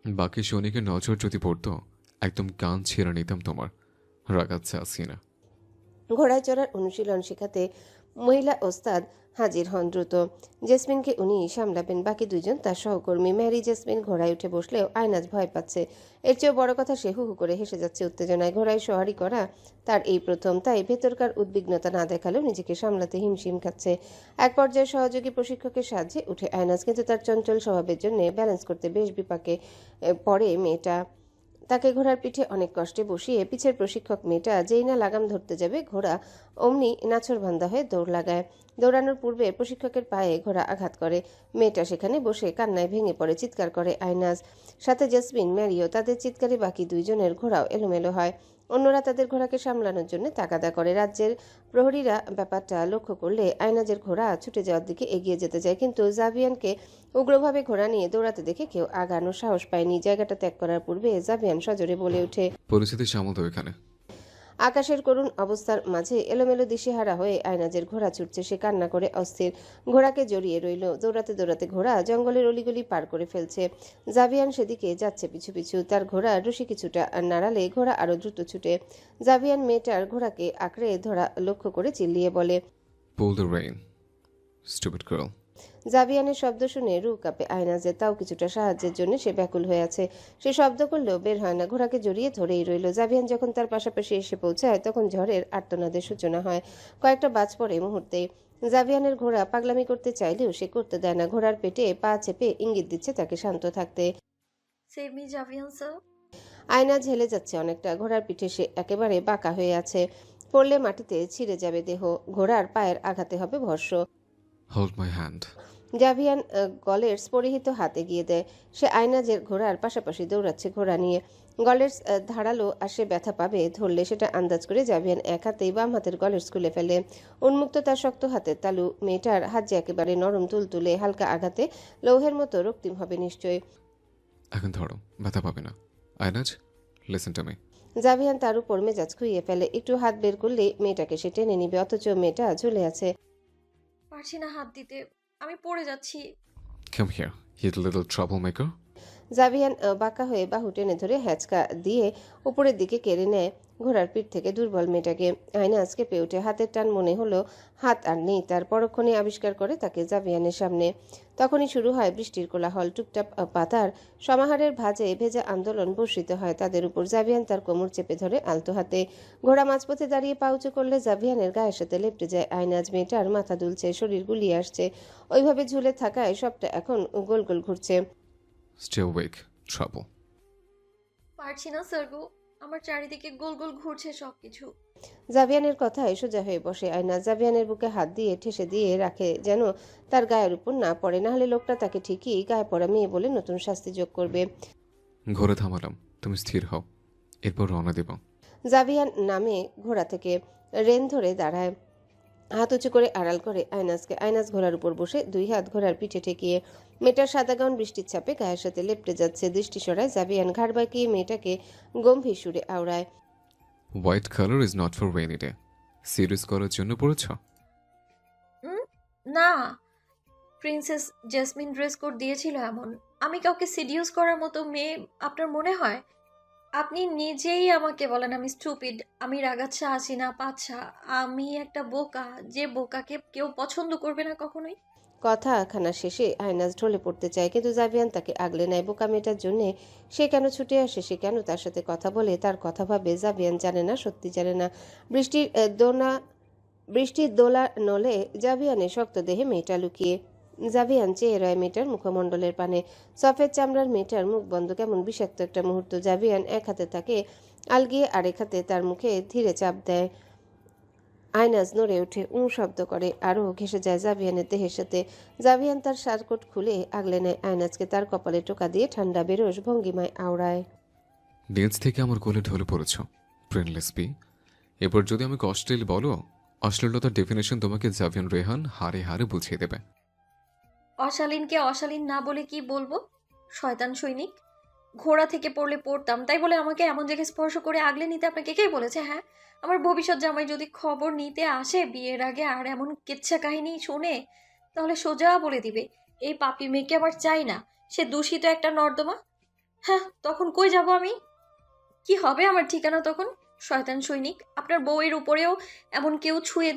বাকি সৈনিকের নজর যদি পড়তো একদম কান ছেড়ে নিতাম তোমার। রাগাচ্ছে আসি না। ঘোড়ায় চড়ার অনুশীলন শেখাতে মহিলা ওস্তাদ হাজির হন দ্রুত। জেসমিনকে উনি সামলাবেন, বাকি দুইজন তার সহকর্মী। ম্যারি জেসমিন ঘোড়ায় উঠে বসলেও আইনাজ ভয় পাচ্ছে। এর চেয়েও বড় কথা, সে হু হু করে হেসে যাচ্ছে উত্তেজনায়। ঘোড়ায় সওয়ারি করা তার এই প্রথম, তাই ভেতরকার উদ্বিগ্নতা না দেখালেও নিজেকে সামলাতে হিমশিম খাচ্ছে। এক পর্যায়ে সহযোগী প্রশিক্ষকের সাহায্যে উঠে আইনাজ, কিন্তু তার চঞ্চল স্বভাবের জন্য ব্যালেন্স করতে বেশ বিপাকে পড়ে মেয়েটা। তাকে ঘোড়ার পিঠে অনেক কষ্টে বসিয়ে পিছের প্রশিক্ষক মেয়েটা যেই না লাগাম ধরতে যাবে, ঘোড়া অমনি নাছোড়বান্দা হয়ে দৌড় লাগায়। দৌড়ানোর পূর্বে প্রশিক্ষকের পায়ে ঘোড়া আঘাত করে। মেয়েটা সেখানে বসে কান্নায় ভেঙে পড়ে, চিৎকার করে আইনাজ। সাথে জেসমিন, ম্যারিও। তাদের চিৎকারে বাকি দুইজনের ঘোড়াও এলোমেলো হয়। অন্যরা তাদের ঘোড়াকে সামলানোর জন্য তাগাদা করে। রাজ্যের প্রহরীরা ব্যাপারটা লক্ষ্য করলে আইনাজের ঘোড়া ছুটে যাওয়ার দিকে এগিয়ে যেতে যায়, কিন্তু জাভিয়ানকে উগ্রভাবে ঘোড়া নিয়ে দৌড়াতে দেখে কেউ আগানোর সাহস পায়নি। জায়গাটা ত্যাগ করার পূর্বে জাভিয়ান সজোরে বলে ওঠে, পরিস্থিতি সামল তো এখানে। আকাশের করুণ অবস্থার মাঝে এলোমেলো দিশেহারা হয়ে আয়নাজের ঘোড়া ছুটছে। সে কান্না করে অস্থির, ঘোড়াকে জড়িয়ে রইল। দৌড়াতে দৌড়াতে ঘোড়া জঙ্গলের অলিগলি পার করে ফেলছে। জাভিয়ান সেদিকে যাচ্ছে পিছু পিছু। তার ঘোড়া রশি কিছুটা নাড়ালে ঘোড়া আরো দ্রুত ছুটে। জাভিয়ান মেয়েটার ঘোড়াকে আঁকড়ে ধরা লক্ষ্য করে চিল্লিয়ে বলে, pull the rain, stupid girl. জাভিয়ানের শব্দ শুনে রু কাঁপে আয়নাজের। তাও কিছুটা সাহায্যের জন্য সে ব্যাকুল হয়ে আছে। সে শব্দ করলেও বের হয় না, ঘোড়াকে জড়িয়ে ধরেই রইল। জাভিয়ান যখন তার পাশাপাশি এসে পৌঁছায় তখন ঝড়ের আর্তনাদের সূচনা হয়। কয়েকটা বাজ পড়ে মুহূর্তে। জাভিয়ানের ঘোড়া পাগলামি করতে চাইলেও সে করতে দেয় না। ঘোড়ার পেটে পা চেপে ইঙ্গিত দিচ্ছে তাকে শান্ত থাকতে। Save me Javian sir. আয়না ঝেলে যাচ্ছে অনেকটা। ঘোড়ার পিঠে সে একেবারে বাঁকা হয়ে আছে। পড়লে মাটিতে ছিঁড়ে যাবে দেহ। ঘোড়ার পায়ের আঘাতে হবে ভস্ম। Hold my hand. জাভিয়ান গলের পরিহিত হাতে গিয়ে দেয়। সে আয়নাজের ঘোড়ার পাশাপাশি দৌড়াচ্ছে ঘোড়া নিয়ে। গলের ধারালো আর সে ব্যথা পাবে ধরলে সেটা আন্দাজ করে জাভিয়ান এক হাতেই বাম হাতের গলের খুলে ফেলে। উন্মুক্ত তার শক্ত হাতের তালু। মেয়েটার হাত যে একেবারে নরম তুলতুলে, হালকা আঘাতে লৌহের মতো রক্তিম হবে নিশ্চয়ই। এখন ধরো, ব্যথা পাবে না। আয়নাজ, লিসেন টু মি। জাভিয়ান তার উপর মেজাজ খুইয়ে ফেলে। একটু হাত বের করলে মেয়েটাকে সে টেনে নিবে, অথচ মেয়েটা ঝুলে আছে। পারছি না হাত দিতে, আমি পড়ে যাচ্ছি। Come here, you little troublemaker. জাভিয়ান বাঁকা হয়ে বাহু টেনে ধরে হ্যাচকা দিয়ে উপরের দিকে কেড়ে নেয় ঘোড়ার পিঠ থেকে দুর্বল মেয়েটাকে। আয়নাজ কেঁপে ওঠে। হাতের টান মনে হলো হাত আর নেই তার। পরক্ষণে আবিষ্কার করে তাকে জাভিয়ানের সামনে। তখনই শুরু হয় বৃষ্টির কোলাহল। টুকটাপ পাতার সমাহারের ভাঁজে ভেজা আন্দোলন বর্ষিত হয় তাদের উপর। জাভিয়ান তার কোমর চেপে ধরে আলতো হাতে। ঘোড়া মাঝপথে দাঁড়িয়ে পা উঁচু করলে জাভিয়ানের গায়ের সাথে লেপটে যায় আয়নাজ। মেয়েটার মাথা দুলছে, শরীর গুলিয়ে আসছে। ওইভাবে ঝুলে থাকায় সবটা এখন গোল গোল ঘুরছে। Stay awake, trouble. পারছি না স্যার গো, আমার চারিদিকে গোল গোল ঘুরছে সবকিছু। জাভিয়ানের কথায় সোজা হয়ে বসে আয়না। জাভিয়ানের বুকে হাত দিয়ে ঠেসে দিয়ে রাখে যেন তার গায়ের উপর না পড়ে, না হলে লোকটা তাকে ঠিকই গায়ে পড়া মেয়ে বলে নতুন শাস্তি যোগ করবে। ঘোড়া থামালাম, তুমি স্থির হও, এরপর রওনা দেব। জাভিয়ান নামে ঘোড়া থেকে, রেন ধরে দাঁড়ায়, হাত উঁচু করে আড়াল করে আয়নাজকে। আয়নাজ ঘোড়ার উপর বসে দুই হাত ঘোড়ার পিঠে ঠেকিয়ে। মেয়েটার সাদা গাউন বৃষ্টির ছাপে গায়ের সাথে লেপটে যাচ্ছে। দৃষ্টি সরায় জাভিয়ান। ঘাড় বাঁকিয়ে মেয়েটাকে গম্ভীর সুরে আওড়ায়, white colour is not for rainy day. Serious করার জন্য পড়েছ? না, প্রিন্সেস জেসমিন ড্রেস কোড দিয়েছিল এমন। আমি কাউকে সিডিউস করার মতো মেয়ে আপনার মনে হয়? আপনি নিজেই আমাকে বলেন আমি স্টুপিড, আমি রাগাচ্ছা আছি না পাচ্ছা, আমি একটা বোকা, যে বোকাকে কেউ পছন্দ করবে না কখনোই। কথাখানা শেষে আয়নাজ ঢলে পড়তে চায়, কিন্তু জাভিয়ান তাকে আগলে নেয়। বোকা মেয়েটার জন্যে সে কেন ছুটে আসে, সে কেন তার সাথে কথা বলে, তার কথা ভাবে জাভিয়ান জানে না, সত্যি জানে না। বৃষ্টির দোলা নলে জাভিয়ানের শক্ত দেহে মেয়েটা লুকিয়ে। জাভিয়ান চেয়ে রয় মেয়েটার মুখমণ্ডলের পানে। সফেদ চামড়ার মেয়েটার মুখ বন্ধ, কেমন বিষাক্ত একটা মুহূর্ত। জাভিয়ান এক হাতে তাকে আলগিয়ে আরেক হাতে তার মুখে ধীরে চাপ দেয়। আয়নাজ নড়ে ওঠে, শব্দ করে, আরও ঘেঁষে যায় জাভিয়ানের দেহের সাথে। জাভিয়ান তার শার্টকোট খুলে আগলে নেয় আয়নাজকে, তার কপালে টোকা দিয়ে ঠান্ডা বেরোস ভঙ্গিমায় আওড়ায়। নিচ থেকে আমার কোলে ঢলে পড়েছ, ব্রেনলেস বি। এরপর যদি আমাকে অশ্লীল বলো, অশ্লীলতার ডেফিনেশন তোমাকে জাভিয়ান রেহান হারে হারে বুঝিয়ে দেবে। অশালীনকে অশালীন না বলে কি বলবো? শয়তান সৈনিক। ঘোড়া থেকে পড়লে পড়তাম, তাই বলে আমাকে এমন জায়গায় স্পর্শ করে আগলে নিতে আপনাকে কে বলেছে? হ্যাঁ, আমার ভবিষ্যৎ জামাই যদি খবর নিতে আসে বিয়ের আগে আর এমন কেচ্ছা কাহিনী শুনে, তাহলে সোজা বলে দিবে এই পাপি মেয়েকে আমার চাই না, সে দূষিত একটা নর্দমা। হ্যাঁ, তখন কই যাব আমি? কি হবে আমার ঠিকানা তখন? শয়তান সৈনিক, আপনার বউয়ের উপরেও এমন কেউ ছুঁয়ে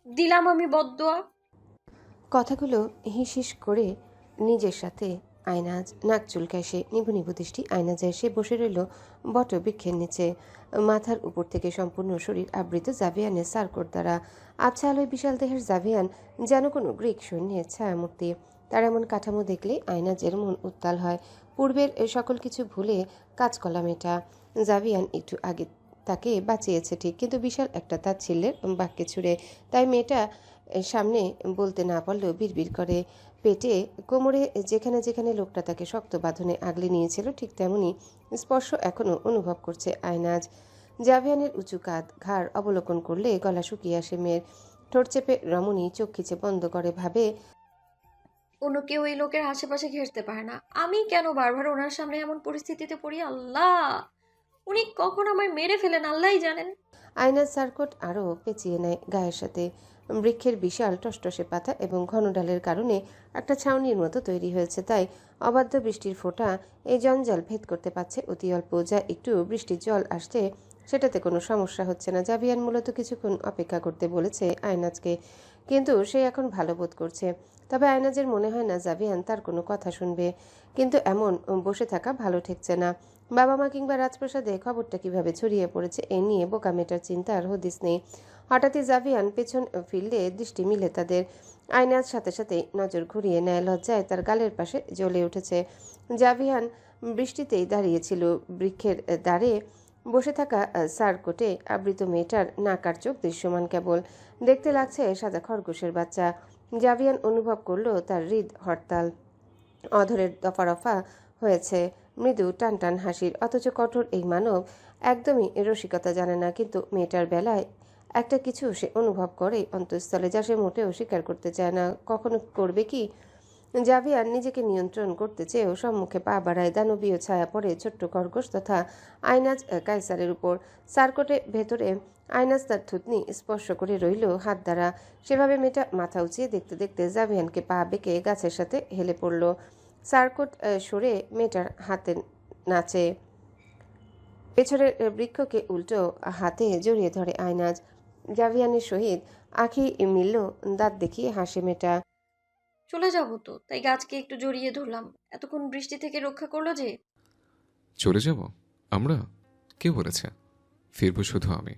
দিলাম আমি বদদোয়া। কথাগুলো হিসিস করে নিজের সাথে আয়নাজ নাক চুলকায় সে। নিভু নিভু দৃষ্টি আয়নাজে এসে বসে রইল বট বৃক্ষের নিচে। মাথার উপর থেকে সম্পূর্ণ শরীর আবৃত জাভিয়ানের সার্কোট দ্বারা। আবছা আলোয় বিশাল দেহের জাভিয়ান যেন কোনো গ্রিক সৈন্যের ছায়ামূর্তি। তার এমন কাঠামো দেখলে আয়নাজের মন উত্তাল হয়। পূর্বের সকল কিছু ভুলে কাজকলা মেটা। জাভিয়ান একটু আগে তাকে বাঁচিয়েছে ঠিক, কিন্তু বিশাল একটা তাচ্ছিল্যের বাক্যে ছুড়ে। তাই মেয়েটা সামনে বলতে না পারলেও বিড়বিড় করে। পেটে কোমরে যেখানে যেখানে লোকটা তাকে শক্ত বাঁধনে আগলে নিয়েছিল, ঠিক তেমনি স্পর্শ এখনও অনুভব করছে আয়নাজ। জাভিয়ানের উঁচু কাঁধ ঘাড় অবলোকন করলে গলা শুকিয়ে আসে মেয়ের। ঠোঁট চেপে রমণী চোখ খিচে বন্ধ করে ভাবে, অন্য কেউ এই লোকের আশেপাশে ঘেরতে পারে না, আমি কেন বারবার ওনার সামনে এমন পরিস্থিতিতে পড়ি? আল্লাহ, উনি কখন আমায় মেরে ফেলেন আল্লাহই জানেন। আয়নাজ সার্কট আরও পেঁচিয়ে নেয় গায়ের সাথে। বৃক্ষের বিশাল টসটসে পাতা এবং ঘন ডালের কারণে একটা ছাউনির মতো তৈরি হয়েছে, তাই অবাধ্য বৃষ্টির ফোঁটা এই জঞ্জাল ভেদ করতে পারছে অতি অল্প। যা একটু বৃষ্টির জল আসছে সেটাতে কোনো সমস্যা হচ্ছে না। জাভিয়ান মূলত কিছুক্ষণ অপেক্ষা করতে বলেছে আয়নাজকে, কিন্তু সে এখন ভালো বোধ করছে। তবে আয়নাজের মনে হয় না জাভিয়ান তার কোনো কথা শুনবে। কিন্তু এমন বসে থাকা ভালো ঠেকছে না। বাবা মা কিংবা রাজপ্রাসাদে খবরটা কিভাবে ছড়িয়ে পড়েছে এ নিয়ে বোকা মেটার চিন্তার হদিস নেই। হঠাৎই জাভিয়ান পেছন ফিরলে দৃষ্টি মিলে তাদের। আয়নাজ সাথে সাথে নজর ঘুরিয়ে নেয়, লজ্জায় তার গালের পাশে জ্বলে উঠেছে। জাভিয়ান বৃষ্টিতেই দাঁড়িয়েছিল। বৃক্ষের দ্বারে বসে থাকা সার্কোটে আবৃত মেয়েটার নাক আর চোখ দৃশ্যমান কেবল। দেখতে লাগছে সাদা খরগোশের বাচ্চা। জাভিয়ান অনুভব করলো তার হৃদ হরতাল। অধরের দফা রফা হয়েছে মৃদু টান টান হাসির। অথচ কঠোর এই মানব একদমই রসিকতা জানে না, কিন্তু মেয়েটার বেলায় একটা কিছু সে অনুভব করে অন্তঃস্থলে, যা সে মোটেও স্বীকার করতে চায় না। কখনো করবে কি? জাভিয়ান নিজেকে নিয়ন্ত্রণ করতে চেয়েও সম্মুখে পা বাড়ায়। দানবীয় ছায়া পড়ে ছোট্ট খরগোশ তথা আয়নাজ কায়সারের উপর। সার্কটে ভেতরে আয়নাজ তার থুতনি স্পর্শ করে রইল হাত দ্বারা। সেভাবে মেয়েটা মাথা উঁচিয়ে দেখতে দেখতে জাভিয়ানকে পা বেঁকে গাছের সাথে হেলে পড়ল। সার্কট সরে মেয়েটার হাতে নাচে। পেছনের বৃক্ষকে উল্টো হাতে জড়িয়ে ধরে আয়নাজ। জাভিয়ানের সহিত আঁখি মিলল, দাঁত দেখিয়ে হাসে মেয়েটা। চলে যাব তো, তাই গাছকে একটু জড়িয়ে ধরলাম। এতক্ষণ বৃষ্টি থেকে রক্ষা করলো যে। চলে যাব আমরা? কে বলেছে? ফিরবো শুধু আমি।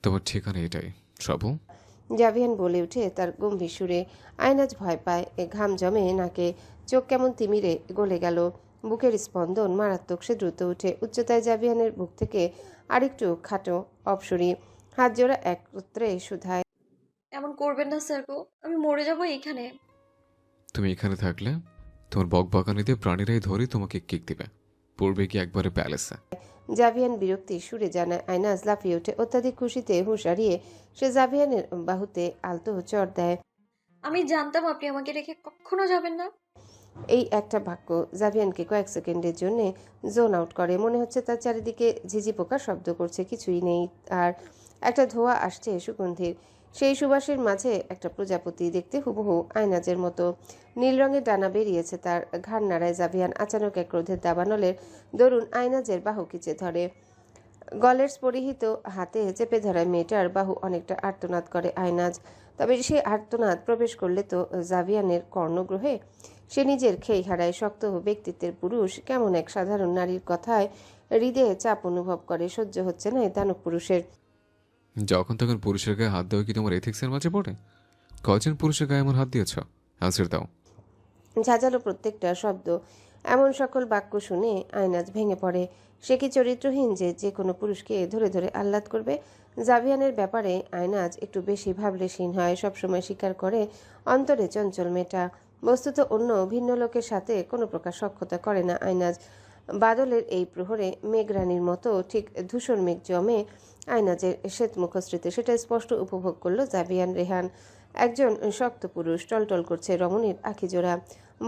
তোমার ঠিকানা এটাই ট্রাবল। জাভিয়ান বলে উঠে তার গম্ভীর সুরে। আয়নাজ ভয় পায়, ঘাম জমে নাকে, চোখ কেমন তিমিরে গলে গেল। বুকের স্পন্দন মারাত্মক, সে দ্রুত উঠে। উচ্চতায় জাভিয়ানের বুক থেকে আরেকটু খাটো অপসরি, হাত জোড়া একত্রে শুধায়, এমন করবেন না স্যার গো, আমি মরে যাব এইখানে। তুমি এখানে থাকলে তোমার বকবকানিতে প্রাণীরাই ধরে তোমাকে কিক দিবে। পড়বে কি একবারে প্যালেসে। জাভিয়ান বিরক্তি সুরে জানায়। আয়নাজ লাফিয়ে ওঠে। অত্যাধিক খুশিতে হুঁশ হারিয়ে সে জাভিয়ানের বাহুতে আলতো চড় দেয়। আমি জানতাম আপনি আমাকে রেখে কখনো যাবেন না। এই একটা বাক্য জাভিয়ানকে কয়েক সেকেন্ডের জন্য জোন আউট করে। মনে হচ্ছে তার চারিদিকে ঝিঝি পোকা শব্দ করছে, কিছুই নেই। আর একটা ধোঁয়া আসছে সুগন্ধির। সেই সুবাসের মাঝে একটা প্রজাপতি, দেখতে হুবহু আয়নাজের মতো। নীল রঙের ডানা বেরিয়েছে তার। ঘাড় নাড়ায় জাভিয়ান। আচানক এক ক্রোধের দাবানলের দরুন আয়নাজের বাহু খিচে ধরে। গলের পরিহিত হাতে চেপে ধরায় মেয়েটার বাহু অনেকটা আর্তনাদ করে আয়নাজ। তবে সে আর্তনাদ প্রবেশ করলে তো জাভিয়ানের কর্ণগ্রহে। সে নিজের খেই হারায়। শক্ত ব্যক্তিত্বের পুরুষ কেমন এক সাধারণ নারীর কথায় হৃদয়ে চাপ অনুভব করে। সহ্য হচ্ছে না এই দানব পুরুষের। যখন তখন পুরুষের গায়ে হাত দেওয়া কি তোমার এথিক্সের মাঝে পড়ে? কয়জন পুরুষের গায়ে এমন হাত দিয়েছ? অ্যান্সার দাও। ঝাঁঝালো প্রত্যেকটা শব্দ, এমন সকল বাক্য শুনে আয়নাজ ভেঙে পড়ে। সে কি চরিত্রহীন যে যে কোনো পুরুষকে ধরে ধরে আহ্লাদ করবে? জাভিয়ানের ব্যাপারে আয়নাজ একটু বেশি ভাবলেশীন হয়, সবসময় স্বীকার করে অন্তরে চঞ্চল মেয়েটা। বস্তুত অন্য ভিন্ন লোকের সাথে কোনো প্রকার সখ্যতা করে না আয়নাজ। বাদলের এই প্রহরে মেঘরানির মতো ঠিক ধূসর মেঘ জমে আয়নাজের শ্বেত মুখশ্রীতে, সেটা স্পষ্ট উপভোগ করলো জাভিয়ান রেহান। একজন শক্ত পুরুষ টলটল করছে রমণীর আখিজোড়া।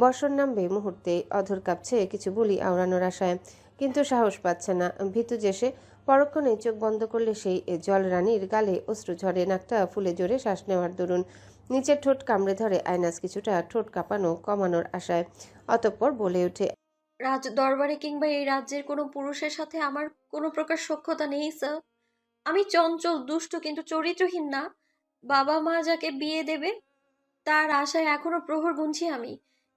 বর্ষণ নামবে মুহূর্তে, অধর কাঁপছে কিছু বলি আওড়ানোর আশায়, কিন্তু সাহস পাচ্ছে না। ভীতু যে সে, পরক্ষণে চোখ বন্ধ করলে সেই জলরানীর গালে অশ্রু ঝরে, নাকটা ফুলে জোরে শ্বাস নেওয়ার দরুন। নিচের ঠোঁট কামড়ে ধরে আয়নাজ, কিছুটা ঠোঁট কাঁপানো কমানোর আশায়। অতঃপর বলে ওঠে, রাজ দরবারে কিংবা এই রাজ্যের কোনো পুরুষের সাথে আমার কোনো প্রকার সখ্যতা নেই স্যার। আমি চঞ্চল দুষ্ট কিন্তু চরিত্রহীন না। বাবা মা যাকে বিয়ে দেবে তার আশায় এখনো প্রহর গুনছি আমি।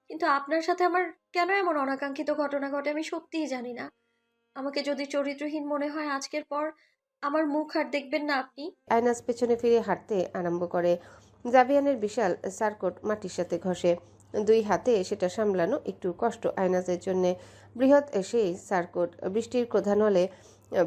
কিন্তু আপনার সাথে আমার কেন এমন অনাকাঙ্ক্ষিত ঘটনা ঘটে আমি সত্যিই জানি না। আমাকে যদি চরিত্রহীন মনে হয় আজকের পর আমার মুখ আর দেখবেন না আপনি। আয়নাজ পেছনে ফিরে হাঁটতে আরম্ভ করে। জাভিয়ানের বিশাল সার্কোট মাটির সাথে ঘষে, দুই হাতে সেটা সামলানো একটু কষ্ট আয়নাজের জন্যে। বৃহৎ সেই সার্কোট বৃষ্টির ক্রোধানলে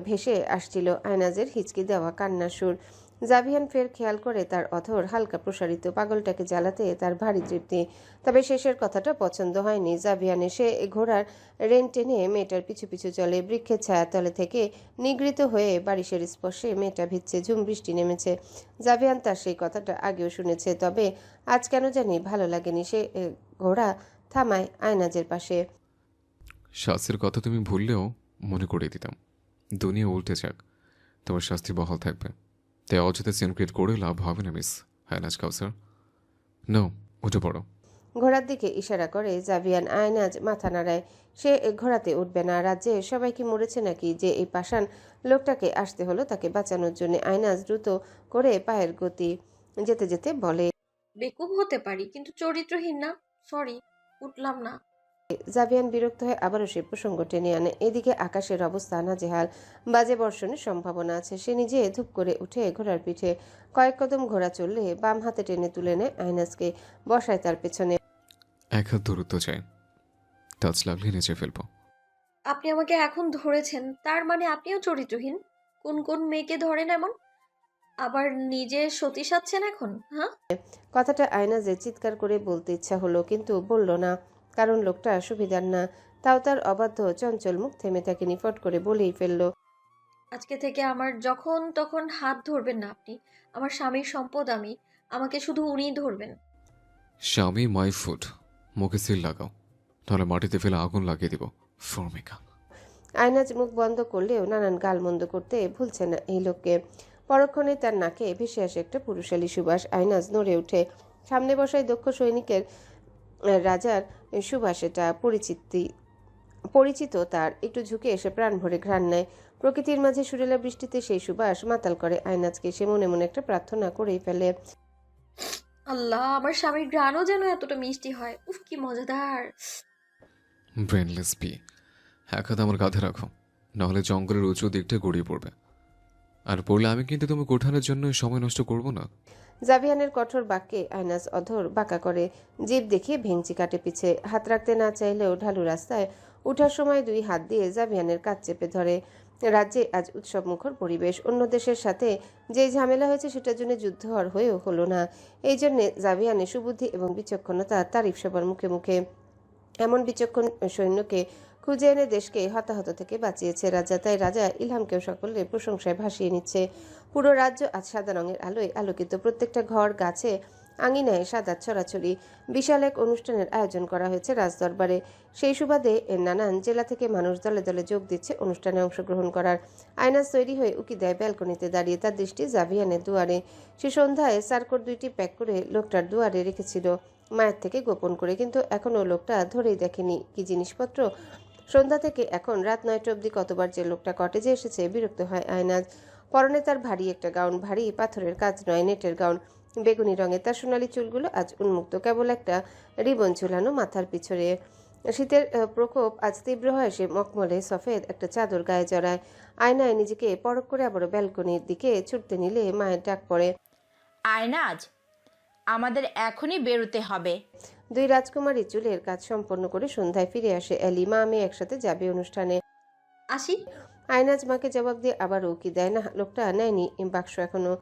ভেসে আসছিল আয়নাজের হিচকি দেওয়া কান্নার সুর। জাভিয়ান ফের খেয়াল করে তার অধর হালকা প্রসারিত, পাগলটাকে জ্বালাতে তার ভারী তৃপ্তি। তবে শেষের কথাটা পছন্দ হয়নি জাভিয়ানে। সে ঘোড়ার রেন টেনে মেয়েটার পিছু পিছু চলে। বৃক্ষের ছায়াতলে থেকে নিগৃহীত হয়ে বারিশের স্পর্শে মেয়েটা ভিজছে, ঝুম বৃষ্টি নেমেছে। জাভিয়ান তার সেই কথাটা আগেও শুনেছে, তবে আজ কেন জানি ভালো লাগেনি। সে ঘোড়া থামায় আয়নাজের পাশে। শাস্তির কথা তুমি ভুললেও মনে করিয়ে দিতাম। দুনিয়া উল্টে যাক, তোমার শাস্তি বহাল থাকবে। তাই অযথা সিন ক্রিয়েট করে লাভ হবে না মিস আয়নাজ কাউসার। নো, উঠে পড়ো। ঘোড়ার দিকে ইশারা করে জাভিয়ান। আয়নাজ মাথা নাড়ায়। সে ঘোড়াতে উঠবে না। রাজ্যে সবাই কি মরেছে নাকি যে এই পাষাণ লোকটাকে আসতে হলো তাকে বাঁচানোর জন্য? আয়নাজ দ্রুত করে পায়ের গতি যেতে যেতে বলে, বেকুব হতে পারি কিন্তু চরিত্রহীন না। সরি, উঠলাম না। জাভিয়ান বিরক্ত হয়ে আবারও সে প্রসঙ্গ টেনে আনে। এদিকে আকাশের অবস্থা নাজেহাল, বাজে বর্ষণের সম্ভাবনা আছে। সে নিজে ধূপ করে উঠে ঘোড়ার পিঠে কয়েক কদম ঘোড়া চললে বাম হাতে টেনে তুলে নেয় আয়নাজকে, বসায় তার পেছনে। এক হাত দূরত্ব চাই, টাচ লাগলে নিচে ফেলবো। আপনি আমাকে এখন ধরেছেন তার মানে আপনিও চরিত্রহীন? কোন কোন মেয়েকে ধরেন এমন, আবার নিজে সতী সাচ্ছেন এখন? হ্যাঁ, কথাটা আয়নাজের চিৎকার করে বলতে ইচ্ছা হলো, কিন্তু বলল না, কারণ লোকটা সুবিধার না। তাও তার অবাধ্য চঞ্চল মুখ থেমে থাকে, নিফট করে বলেই ফেলল, আজকে থেকে আমার যখন তখন হাত ধরবেন না আপনি। আমার স্বামীর সম্পদ আমি, আমাকে শুধু উনিই ধরবেন। স্বামী মাই ফুড, মুখে সিল লাগাও, তাহলে মাটিতে ফেলে আগুন লাগিয়ে দিব। ফর্মিকা। আয়নাজ মুখ বন্ধ করলেও নানান গালমন্দ করতে ভুলছে না এই লোককে। পরক্ষণে তার নাকে ভেসে আসে একটা পুরুষালী সুবাস। আয়নাজ নড়ে ওঠে। সামনে বসায় দক্ষ সৈনিকের রাজার সুবাস, এটা পরিচিত তার। একটু ঝুঁকে এসে প্রাণ ভরে ঘ্রাণ নেয়। প্রকৃতির মাঝে সুরেলা বৃষ্টিতে সেই সুবাস মাতাল করে আয়নাজকে। সে মনে মনে একটা প্রার্থনা করেই ফেলে, আল্লাহ, আমার স্বামীর ঘ্রাণও যেন এতটা মিষ্টি হয়। উফ, কি মজাদার। ব্রেনলেস বি, এক হাত আমার কাঁধে রাখো, নাহলে জঙ্গলের উঁচু দিকটা গড়িয়ে পড়বে। আর পড়লে আমি কিন্তু তোমাকে ওঠানোর জন্য সময় নষ্ট করব না। জাভিয়ানের কঠোর বাক্যে আয়নাজ অধর বাঁকা করে, জিভ দেখিয়ে ভেঙচি কাটে পিছে। হাত রাখতে না চাইলেও ঢালু রাস্তায় ওঠার সময় দুই হাত দিয়ে জাভিয়ানের কাঁধ চেপে ধরে। রাজ্যে আজ উৎসব মুখর পরিবেশ। অন্য দেশের সাথে যে ঝামেলা হয়েছে সেটার জন্য যুদ্ধ হওয়ার হয়েও হলো না। এই জন্যে জাভিয়ানের সুবুদ্ধি এবং বিচক্ষণতা তারিফ সবার মুখে মুখে। এমন বিচক্ষণ সৈন্যকে খুঁজে এনে দেশকে হতাহত থেকে বাঁচিয়েছে রাজা। তাই রাজা ইলহামকেও সকলের প্রশংসায় ভাসিয়ে নিচ্ছে। পুরো রাজ্য আজ সাদা রঙের আলোয় আলোকিত। প্রত্যেকটা ঘর, গাছে, আঙিনায় সাদা ছড়াছড়ি। বিশাল এক অনুষ্ঠানের আয়োজন করা হয়েছে রাজদরবারে। সেই সুবাদে নানান জেলা থেকে মানুষ দলে দলে যোগ দিচ্ছে অনুষ্ঠানে অংশগ্রহণ করার। আয়নাজ তৈরি হয়ে উকি দেয় ব্যালকনিতে দাঁড়িয়ে। তার দৃষ্টি জাভিয়ানের দুয়ারে। সে সন্ধ্যায় সার্কোট দুইটি প্যাক করে লোকটার দুয়ারে রেখেছিল মায়ের থেকে গোপন করে, কিন্তু এখনও লোকটা ধরেই দেখেনি কি জিনিসপত্র। সন্ধ্যা থেকে এখন রাত 9টা অবধি কতবার যে লোকটা কটেজে এসেছে, বিরক্ত হয় আয়নাজ। পরনে তার ভারী একটা গাউন, ভারী পাথরের কাজ নয়, নেটের গাউন, বেগুনি রঙে। তার সোনালি চুলগুলো আজ উন্মুক্ত, কেবল একটা রিবন ঝুলানো মাথার পিছনে। শীতের প্রকোপ আজ তীব্র হয়। সে মখমলে সফেদ একটা চাদর গায়ে জড়ায়। আয়নায় নিজেকে পরখ করে আবারও ব্যালকনির দিকে ছুটতে নিলে মায়ের ডাক পড়ে, আয়নাজ, আমাদের এখনই বেরোতে হবে। দুই রাজকুমারী চুলের কাজ সম্পন্ন করে সন্ধ্যায় ফিরে আসে এলি। মা মেয়ে একসাথে যাবে অনুষ্ঠানে। আসি। আয়নাজ মাকে জবাব দিয়ে আবার উকি দেয়, না লোকটা নেয়নি বাক্স এখনো।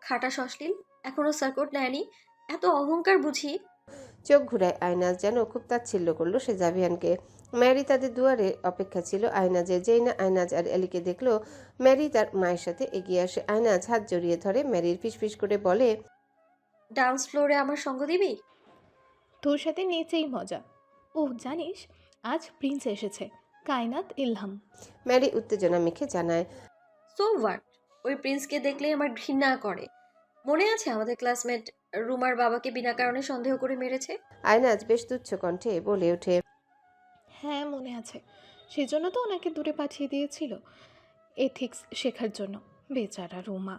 খাটা সশলীল, এখনো সার্কুট নেয়নি, এত অহংকার বুঝি। চোখ ঘুরায় আয়নাজ, যেন খুব তাচ্ছিল্য করলো সে জাভিয়ানকে। ম্যারি তাদের দুয়ারে অপেক্ষা ছিল আয়নাজের। যেই না আয়নাজ আর এলিকে দেখলো, ম্যারি তার মায়ের সাথে এগিয়ে আসে। আয়নাজ হাত জড়িয়ে ধরে ম্যারির, ফিসফিস করে বলে, ডান্স ফ্লোরে আমার সঙ্গ দিবি? তোর সাথে নেচেই মজা। ও জানিস, আজ প্রিন্স এসেছে, কায়নাত ইলহাম। ম্যারি উত্তেজনা মেখে জানায়, সো হোয়াট? ওই প্রিন্সকে দেখলেই আমার ঘৃণা করে। মনে আছে আমাদের ক্লাসমেট রুমার বাবাকে বিনা কারণে সন্দেহ করে মেরেছে? আয়নাজ বেশ তুচ্ছ কণ্ঠে বলে ওঠে, হ্যাঁ মনে আছে, সেজন্য তো ওনাকে দূরে পাঠিয়ে দিয়েছিল এথিক্স শেখার জন্য। বেচারা রুমা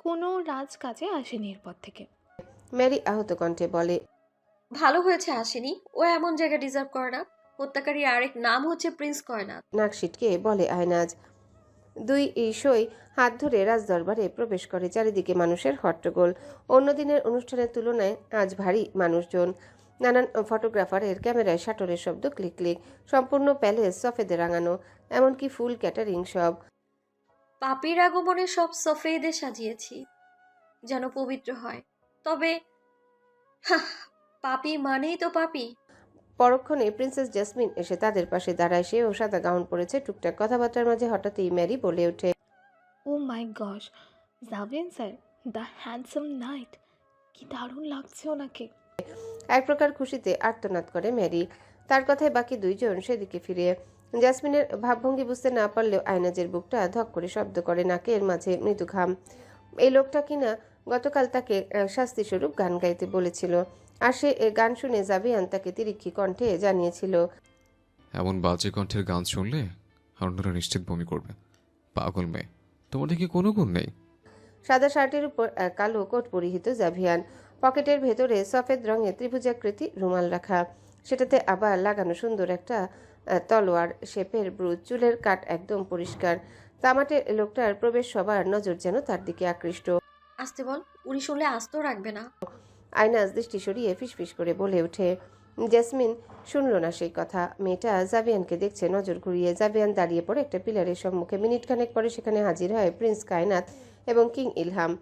কোনো রাজকাজে আসেনি এরপর থেকে। ম্যারি আহত কণ্ঠে বলে, ভালো হয়েছে আসেনি, ও এমন জায়গা ডিজার্ভ করে না। হত্যাকারীর আরেক নাম হচ্ছে প্রিন্স কয়নাথ। নাক সিটকে বলে আয়নাজ। দুই ঈশই হাত ধরে রাজদরবারে প্রবেশ করে। চারিদিকে মানুষের হট্টগোল। অন্য দিনের অনুষ্ঠানের তুলনায় আজ ভারী মানুষজন। নানান ফটোগ্রাফারের ক্যামেরায় শাটরের শব্দ, ক্লিক ক্লিক। সম্পূর্ণ প্যালেস সফেদে রাঙানো, এমনকি ফুল ক্যাটারিং সব। পাপির আগমনে সব সফেদে সাজিয়েছি, যেন পবিত্র হয়। তবে হাহ, পাপি মানেই তো পাপি। পরক্ষণে প্রিন্সেস জেসমিন এসে তাদের পাশে দাঁড়ায়। সেও সাদা গাউন পরেছে। টুকটাক কথাবার্তার মাঝে হঠাৎই ম্যারি বলে ওঠে, oh my gosh, Javian sir, the handsome knight, কি দারুণ লাগছে ওনাকে। এক প্রকার খুশিতে আর্তনাদ করে ম্যারি। তার কথায় বাকি দুইজন সেদিকে ফিরে। জাসমিনের ভাবভঙ্গি বুঝতে না পারলেও আয়নাজের বুকটা ধক করে শব্দ করে, নাকের মাঝে মৃদু ঘাম। এই লোকটা কিনা গতকাল তাকে শাস্তিস্বরূপ গান গাইতে বলেছিল, আর সে গান শুনে জাভিয়ান তাকে তিরিক্ষি কণ্ঠে জানিয়েছিল, এমন বাজে কণ্ঠের গান শুনলে অন্যরা নিশ্চিত বমি করবে। পাগল মেয়ে, তোমার দেখি কোনো গুণ নেই। সাদা শার্টের উপর কালো কোট পরিহিত জাভিয়ান, পকেটের ভেতরে সফেদ রঙের ত্রিভুজাকৃতি রুমাল রাখা, সেটাতে আবার লাগানো সুন্দর একটা তলোয়ার শেপের ব্রুজ। চুলের কাট একদম পরিষ্কার। তামাটে লোকটার প্রবেশ সবার নজর যেন তার দিকে আকৃষ্ট। আসতে বল, উনি শুনলে আস্ত রাখবে না। আয়নাজ দৃষ্টি সরিয়ে ফিসফিস করে বলে ওঠে। জেসমিন শুনল না সেই কথা। মেয়েটা জাভিয়ানকে দেখছে নজর ঘুরিয়ে। জাভিয়ান দাঁড়িয়ে পড়ে একটা পিলারের সম্মুখে। মিনিট খানেক পরে সেখানে হাজির হয় প্রিন্স কায়নাত এবং কিং ইলহাম।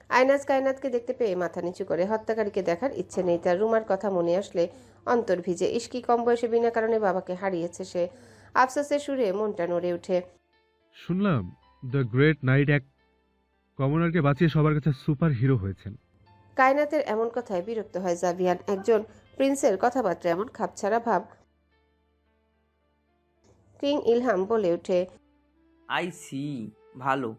আয়নাজ কায়নাতকে দেখতে পেয়ে মাথা নিচু করে। হত্যাকারীকে দেখার ইচ্ছে নেই তার। রুমার কথা মনে আসলে অন্তর ভিজে। ইস্কি কম বয়সে বিনা কারণে বাবাকে হারিয়েছে সে। আফসোসের সুরে মনটা নড়ে ওঠে। শুনলাম দ্য গ্রেট নাইট এক কমনারকে বাঁচিয়ে সবার কাছে সুপার হিরো হয়েছেন। কায়নাতের এমন কথায় বিরক্ত হয় জাভিয়ান। একজন প্রিন্সের কথাবার্তা এমন খাপছাড়া ভাব। কিং ইলহাম বলে ওঠে, আই সি, ভালো।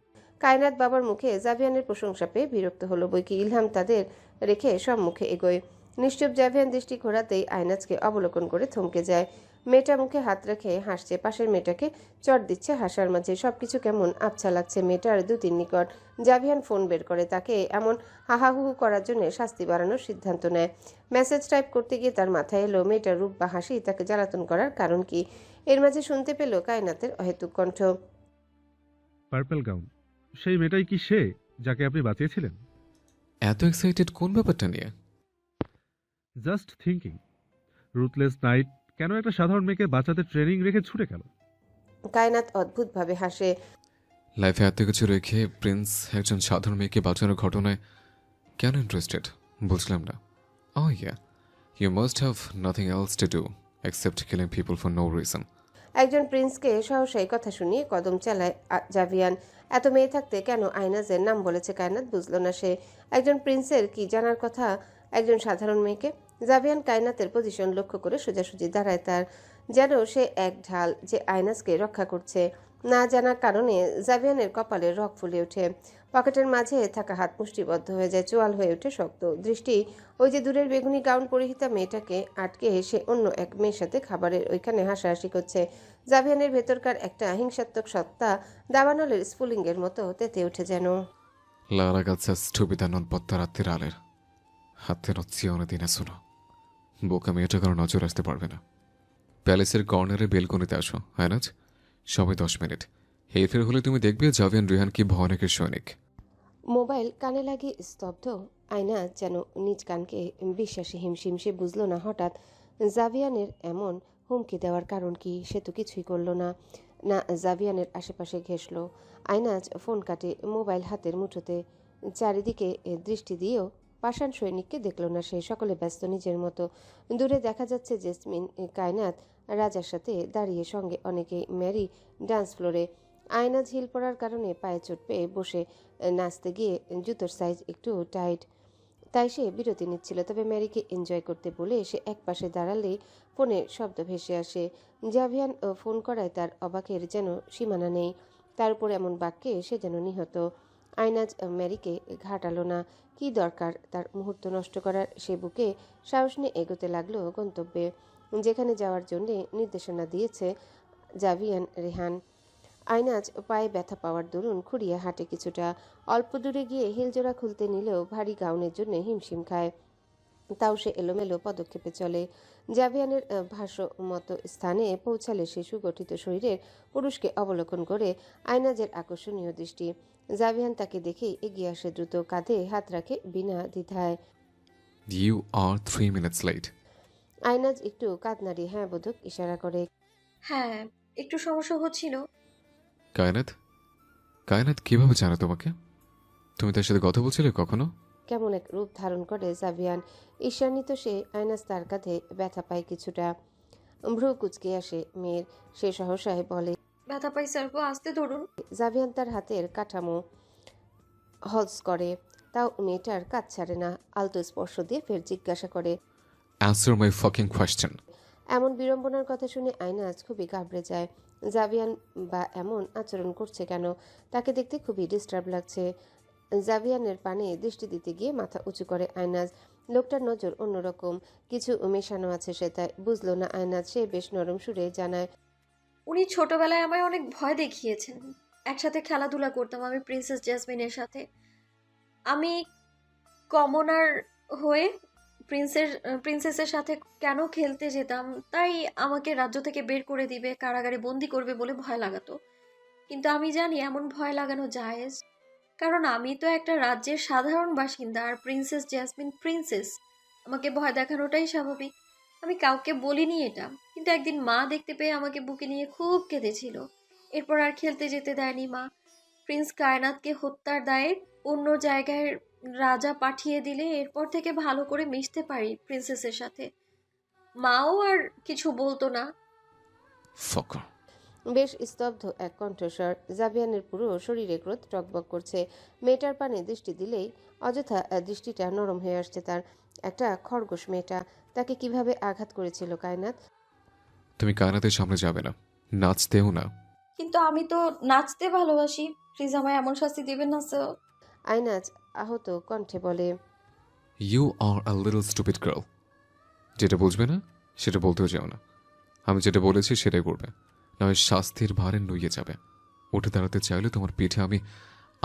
কায়নাত বাবার মুখে জাভিয়ানের প্রশংসা পেয়ে বিরক্ত হলো। বইকি ইলহাম তাদের রেখে সম্মুখে এগোয়। নিশ্চুপ জাভিয়ান দৃষ্টি ঘোরাতেই আয়নাজকে অবলোকন করে থমকে যায়। মেয়েটা মুখে হাত রেখে হাসছে। পাশের মেয়েটাকে চট দিচ্ছে হাসার মাঝে। সবকিছু কেমন আবছা লাগছে মেয়েটার দুতির নিকট। জাভিয়ান ফোন বের করে। তাকে এমন হাহাহুহু করার জন্য শাস্তি বাড়ানোর সিদ্ধান্ত নেয়। মেসেজ টাইপ করতে গিয়ে তার মাথায় এলো মেয়েটার রূপ বা হাসি তাকে জ্বালাতন করার কারণ কি। এর মাঝে শুনতে পেল কায়নাতের অহেতুক কণ্ঠ। পার্পল গাউন, সেই মেয়েটাই কি সে যাকে আপনি বাঁচিয়েছিলেন? এত এক্সাইটেড কোন ব্যাপারটা নিয়ে? জাস্ট থিঙ্কিং, রুথলেস নাইট কেন একটা সাধারণ মেয়েকে বাঁচাতে ট্রেনিং রেখে ছুটে গেল? কায়নাত অদ্ভুতভাবে হাসে। লাইফে এত কিছু রেখে প্রিন্স একজন সাধারণ মেয়েকে বাঁচানোর ঘটনায় কেন ইন্টারেস্টেড বুঝলাম না। Oh yeah, you must have nothing else to do except killing people for no reason. একজন প্রিন্সকে সহসাই কথা শুনিয়ে কদম চালায় জাভিয়ান। এত মেয়ে থাকতে কেন আয়নাজের নাম বলেছে কায়নাত বুঝল না সে। একজন প্রিন্সের কি জানার কথা একজন সাধারণ মেয়েকে? জাভিয়ান কায়নাতের পজিশন লক্ষ্য করে সোজাসুজি দাঁড়ায় তার, যেন সে এক ঢাল যে আয়নাজকে রক্ষা করছে। না জানার কারণে জাভিয়ানের কপালে রক ফুলে ওঠে। পকেটের মাঝে থাকা হাত মুষ্টিবদ্ধ হয়ে যায়, চোয়াল হয়ে ওঠে শক্ত। দৃষ্টি ওই যে দূরের বেগুনি গাউন পরিহিতা মেয়েটাকে আটকে সে অন্য এক মেয়ের সাথে খাবারের ওইখানে হাসাহাসি করছে। জাভিয়ানের ভেতরকার একটা হিংসাত্মক সত্তা দাবানলের স্ফুলিঙ্গের মতো তেতে ওঠে যেন। La ragazza stupida non porta tirare. Attenzione di nessuno. বোকা মেয়েটা কারো নজর আসতে পারবে না। প্যালেসের কর্নারে বেলকনিতে আসো আয়নাজ, সবাই 10 মিনিট। হেরফের হলে তুমি দেখবে জাভিয়ান রেহান কি ভয়ানকের সৈনিক। মোবাইল কানে লাগিয়ে স্তব্ধ। আয়না যেন নিজ কানকে বিশ্বাসে হিমশিম। সে বুঝল না হঠাৎ জাভিয়ানের এমন হুমকি দেওয়ার কারণ কি। সে তো কিছুই করল না। না জাভিয়ানের আশেপাশে ঘেঁষল। আয়নাজ ফোন কাটে, মোবাইল হাতের মুঠোতে। চারিদিকে দৃষ্টি দিয়েও পাষাণ সৈনিককে দেখল না সে। সকলে ব্যস্ত নিজের মতো। দূরে দেখা যাচ্ছে জেসমিন, কায়নাত রাজার সাথে দাঁড়িয়ে, সঙ্গে অনেকেই। ম্যারি ডান্স ফ্লোরে। আয়নাজ হিল পড়ার কারণে পায়ে চোট পেয়ে বসে নাচতে গিয়ে জুতোর সাইজ একটু টাইট, তাই সে বিরতি নিচ্ছিল। তবে ম্যারিকে এনজয় করতে বলে সে একপাশে দাঁড়ালেই ফোনে শব্দ ভেসে আসে। জাভিয়ান ফোন করায় তার অবাকের যেন সীমানা নেই। তার উপর এমন বাক্যে সে যেন নিহত। আয়নাজ ম্যারিকে ঘাটালো না। কি দরকার তার মুহূর্ত নষ্ট করার। সে বুকে সাহস নিয়ে এগোতে লাগলো গন্তব্যে, যেখানে যাওয়ার জন্যে নির্দেশনা দিয়েছে জাভিয়ান রেহান। আয়নাজ পায়ে ব্যথা পাওয়ার দরুন খুঁড়িয়ে হাঁটে কিছুটা। অল্প দূরে গিয়ে হিলজোড়া খুলতে নিলেও ভারী গাউনের জন্য হিমশিম খায়। তাও সে এলোমেলো পদক্ষেপে চলে। জাভিয়ানের ভাষ্যমতো স্থানে পৌঁছালে সে সুগঠিত শরীরের পুরুষকে অবলোকন করে আয়নাজের আকর্ষণীয় দৃষ্টি। জাভিয়ান তাকে দেখেই এগিয়ে আসে দ্রুত, কাঁধে হাত রাখে বিনা দ্বিধায়। You are 3 minutes late. Aynaz একটু কাঁধ নাড়িয়ে হ্যাঁ বোধক ইশারা করে। হ্যাঁ, একটু সমস্যা হচ্ছিল। কায়নাত, কায়নাত কিভাবে জানো তোমাকে? তুমি তার সাথে কথা বলছিলে কখনো? কেমন এক রূপ ধারণ করে জাভিয়ান। ঈর্ষান্বিত সে। আয়নাজ তার কাঁধে ব্যথা পায় কিছুটা। ভ্রু কুচকে আসে মেয়ের। সে সহসায় বলে, ব্যথা পাই স্যার গো, আসতে ধরুন। জাভিয়ান তার হাতের কাঠামো হলস করে, তাও মেয়েটার কাজ ছাড়ে না। আলতো স্পর্শ দিয়ে ফের জিজ্ঞাসা করে। Answer my fucking question. এমন বিড়ম্বনার কথা শুনে আয়নাজ খুবই ঘাবড়ে যায়। জাভিয়ান বা এমন আচরণ করছে কেন? তাকে দেখতে খুবই ডিস্টার্ব লাগছে। জাভিয়ানের পানে দৃষ্টি দিতে গিয়ে মাথা উঁচু করে আয়নাজ। লোকটার নজর অন্যরকম, কিছু মেশানো আছে সে, তাই বুঝলো না আয়নাজ। সে বেশ নরম সুরে জানায়, উনি ছোটবেলায় আমায় অনেক ভয় দেখিয়েছেন। একসাথে খেলাধুলা করতাম আমি প্রিন্সেস জেসমিনের সাথে। আমি কমনার হয়ে প্রিন্সেসের সাথে কেন খেলতে যেতাম, তাই আমাকে রাজ্য থেকে বের করে দিবে, কারাগারে বন্দি করবে বলে ভয় লাগাতো। কিন্তু আমি জানি এমন ভয় লাগানো জায়েজ, কারণ আমি তো একটা রাজ্যের সাধারণ বাসিন্দা আর প্রিন্সেস জেসমিন প্রিন্সেস। আমাকে ভয় দেখানোটাই স্বাভাবিক। আমি কাউকে বলিনি এটা, কিন্তু একদিন মা দেখতে পেয়ে আমাকে বুকে নিয়ে খুব কেঁদেছিল। এরপর আর খেলতে যেতে দেয়নি মা। প্রিন্স কায়নাতকে হত্যার দায়ে অন্য জায়গায় রাজা পাঠিয়ে দিলে এরপর থেকে ভালো করে মিশতে পারি প্রিন্সেসের সাথে। মাও আর কিছু বলতো না। Fucker. বেশ স্তব্ধ এক কণ্ঠস্বর। জাভিয়ানের পুরো শরীরে ক্রোধ টকবক করছে। মেয়েটার পানে দৃষ্টি দিলেই অযথা দৃষ্টিটা নরম হয়ে আসছে তার। একটা খরগোশ মেয়েটা। তাকে কিভাবে আঘাত করেছিল কায়নাত? তুমি কায়নাতের সামনে যাবে না, নাচতেও না। কিন্তু আমি তো নাচতে ভালোবাসি। প্লিজ আমায় এমন শাস্তি দেবেন না স্যার। আয়নাজ আহত কণ্ঠে বলে, you are a little stupid girl. যেটা বুঝবে না সেটা বলতেও যাও না। আমি যেটা বলেছি সেটাই করবে, নয় শাস্তির ভারে নুইয়ে যাবে। উঠে দাঁড়াতে চাইলে তোমার পিঠে আমি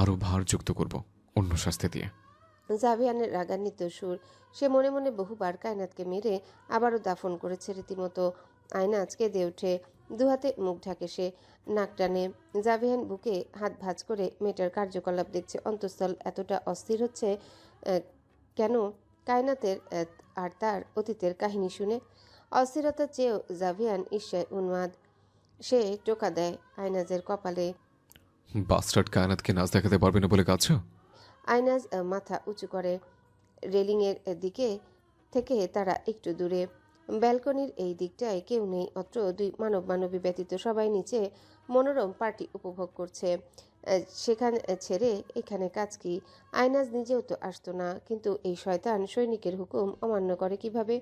আরও ভার যুক্ত করব অন্য শাস্তি দিয়ে। জাভিয়ানের রাগান্বিত সুর। সে মনে মনে বহুবার কায়নাতকে মেরে আবারও দাফন করেছে রীতিমতো। আয়নাজ কেঁদে ওঠে, দুহাতে মুখ ঢাকে সে, নাক টানে। জাভিয়ান বুকে হাত ভাঁজ করে মেয়েটার কার্যকলাপ দেখছে। অন্তঃস্থল এতটা অস্থির হচ্ছে কেন? কায়নাতের আর তার অতীতের কাহিনী শুনে অস্থিরতার চেয়েও জাভিয়ান ঈর্ষায় উন্মাদ। সে টোকা দেয় আয়নাজের কপালে। বাস্টার্ড কায়নাতকে নাচ দেখাতে পারবে না বলে কাঁদছো? আয়নাজ মাথা উঁচু করে। রেলিংয়ের দিকে থেকে তারা একটু দূরে। ব্যালকনির এই দিকটায় কেউ নেই। অত্র দুই মানবী ব্যতীত সবাই নিচে মনোরম পার্টি উপভোগ করছে। সেখানে ছেড়ে এখানে কাজ কি? আয়নাজ নিজেও তো আসতো না, কিন্তু এই শয়তান সৈনিকের হুকুম অমান্য করে কিভাবে?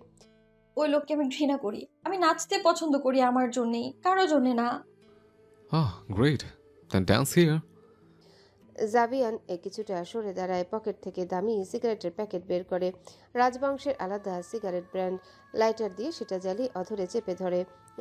ওই লোককে আমি ঘৃণা করি। আমি নাচতে পছন্দ করি আমার জন্যেই, কারো জন্যে না। Great, then dance here. Javian কিছুটা সরে দাঁড়ায়, পকেট থেকে দামি সিগারেটের প্যাকেট বের করে। রাজবংশের আলাদা সিগারেট ব্র্যান্ড। লাইটার দিয়ে সেটা জ্বালিয়ে অধরে চেপে ধরে।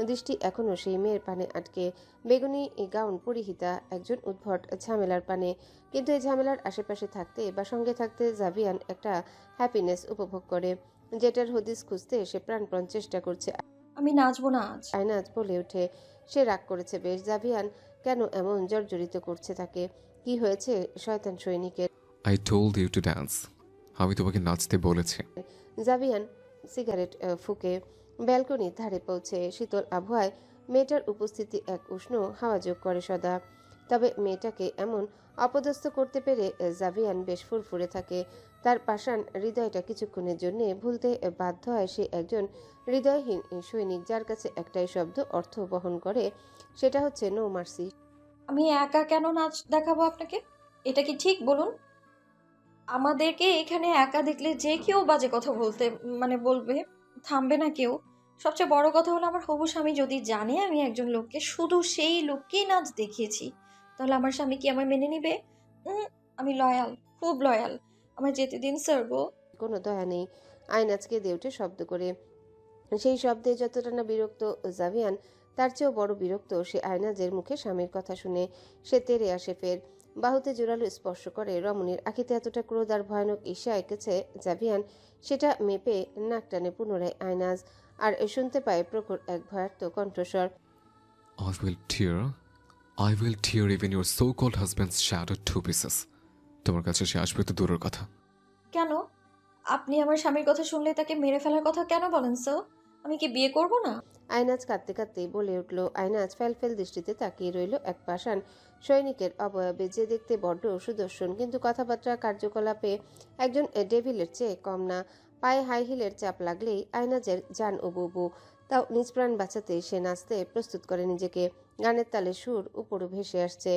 দৃষ্টি এখনও সেই মেয়ের পানে আটকে। বেগুনি গাউন পরিহিতা একজন উদ্ভট ঝামেলার পানে। কিন্তু এই ঝামেলার আশেপাশে থাকতে বা সঙ্গে থাকতে জাভিয়ান একটা হ্যাপিনেস উপভোগ করে, যেটার হদিস খুঁজতে সে প্রাণপণ চেষ্টা করছে। আমি নাচবো না আজ। আয়নাজ বলে ওঠে। সে রাগ করেছে বেশ। জাভিয়ান কেন এমন জর্জরিত করছে তাকে? কি হয়েছে শয়তান সৈনিকের? I told you to dance. আমি তোমাকে নাচতে বলেছি। জাভিয়ান সিগারেট ফুঁকে ব্যালকনির ধারে পৌঁছে শীতল আবহাওয়ায় মেয়েটার উপস্থিতি এক উষ্ণ হাওয়া যোগ করে সদা। তবে মেয়েটাকে এমন অপদস্থ করতে পেরে জাভিয়ান বেশ ফুরফুরে থাকে। তার পাষাণ হৃদয়টা কিছুক্ষণের জন্যে ভুলতে বাধ্য হয় সে একজন হৃদয়হীন সৈনিক, যার কাছে একটাই শব্দ অর্থ বহন করে, সেটা হচ্ছে নো মার্সি। আমি একা কেন নাচ দেখাবো আপনাকে? এটা কি ঠিক বলুন? আমাদেরকে এখানে একা দেখলে যে কেউ বাজে কথা বলতে বলবে, থামবে না কেউ। সবচেয়ে বড় কথা হলো আমার হবু স্বামী যদি জানে আমি একজন লোককে শুধু সেই লোককেই নাচ দেখিয়েছি, তাহলে আমার স্বামী কি আমায় মেনে নিবে? আমি লয়াল, খুব লয়াল। আমায় যেতে দিন স্যার গো। কোনো দয়া নেই। আয়নাজ কেঁদে ওঠে শব্দ করে। সেই শব্দে যতটা না বিরক্ত জাভিয়ান, তার চেয়েও বড় বিরক্ত সে আয়নাজের মুখে স্বামীর কথা শুনে। সে তেড়ে আসে ফের, বাহুতে জোরালো স্পর্শ করে। রমণীর আখিতে এতটা ক্রোধ আর ভয়ানক ঈর্ষা এঁকেছে জাভিয়ান, সেটা মেপে নাক টানে পুনরায় আয়নাজ, আর শুনতে পায় প্রখর এক ভয়ার্ত কণ্ঠস্বর। I will tear even your so-called husband's shadow to pieces. তোমার কাছে সে আসবে তো দূরের কথা। কেন? আপনি আমার স্বামীর কথা শুনলে তাকে মেরে ফেলার কথা কেন বলেন স্যার? আমি কি বিয়ে করব না? আয়নাজ কাঁদতে কাঁদতে বলে উঠল। আয়নাজ ফেলফেল দৃষ্টিতে তাকিয়ে রইল এক পাষাণ সৈনিকের অবয়বে, যে দেখতে বড্ড সুদর্শন কিন্তু কথাবার্তা কার্যকলাপে একজন ডেভিলের চেয়ে কম না। পায়ে হাই হিলের চাপ লাগলেই আয়নাজের জান উবু। তাও নিজ প্রাণ বাঁচাতে সে নাচতে প্রস্তুত করে নিজেকে। গানের তালে সুর উপরে ভেসে আসছে,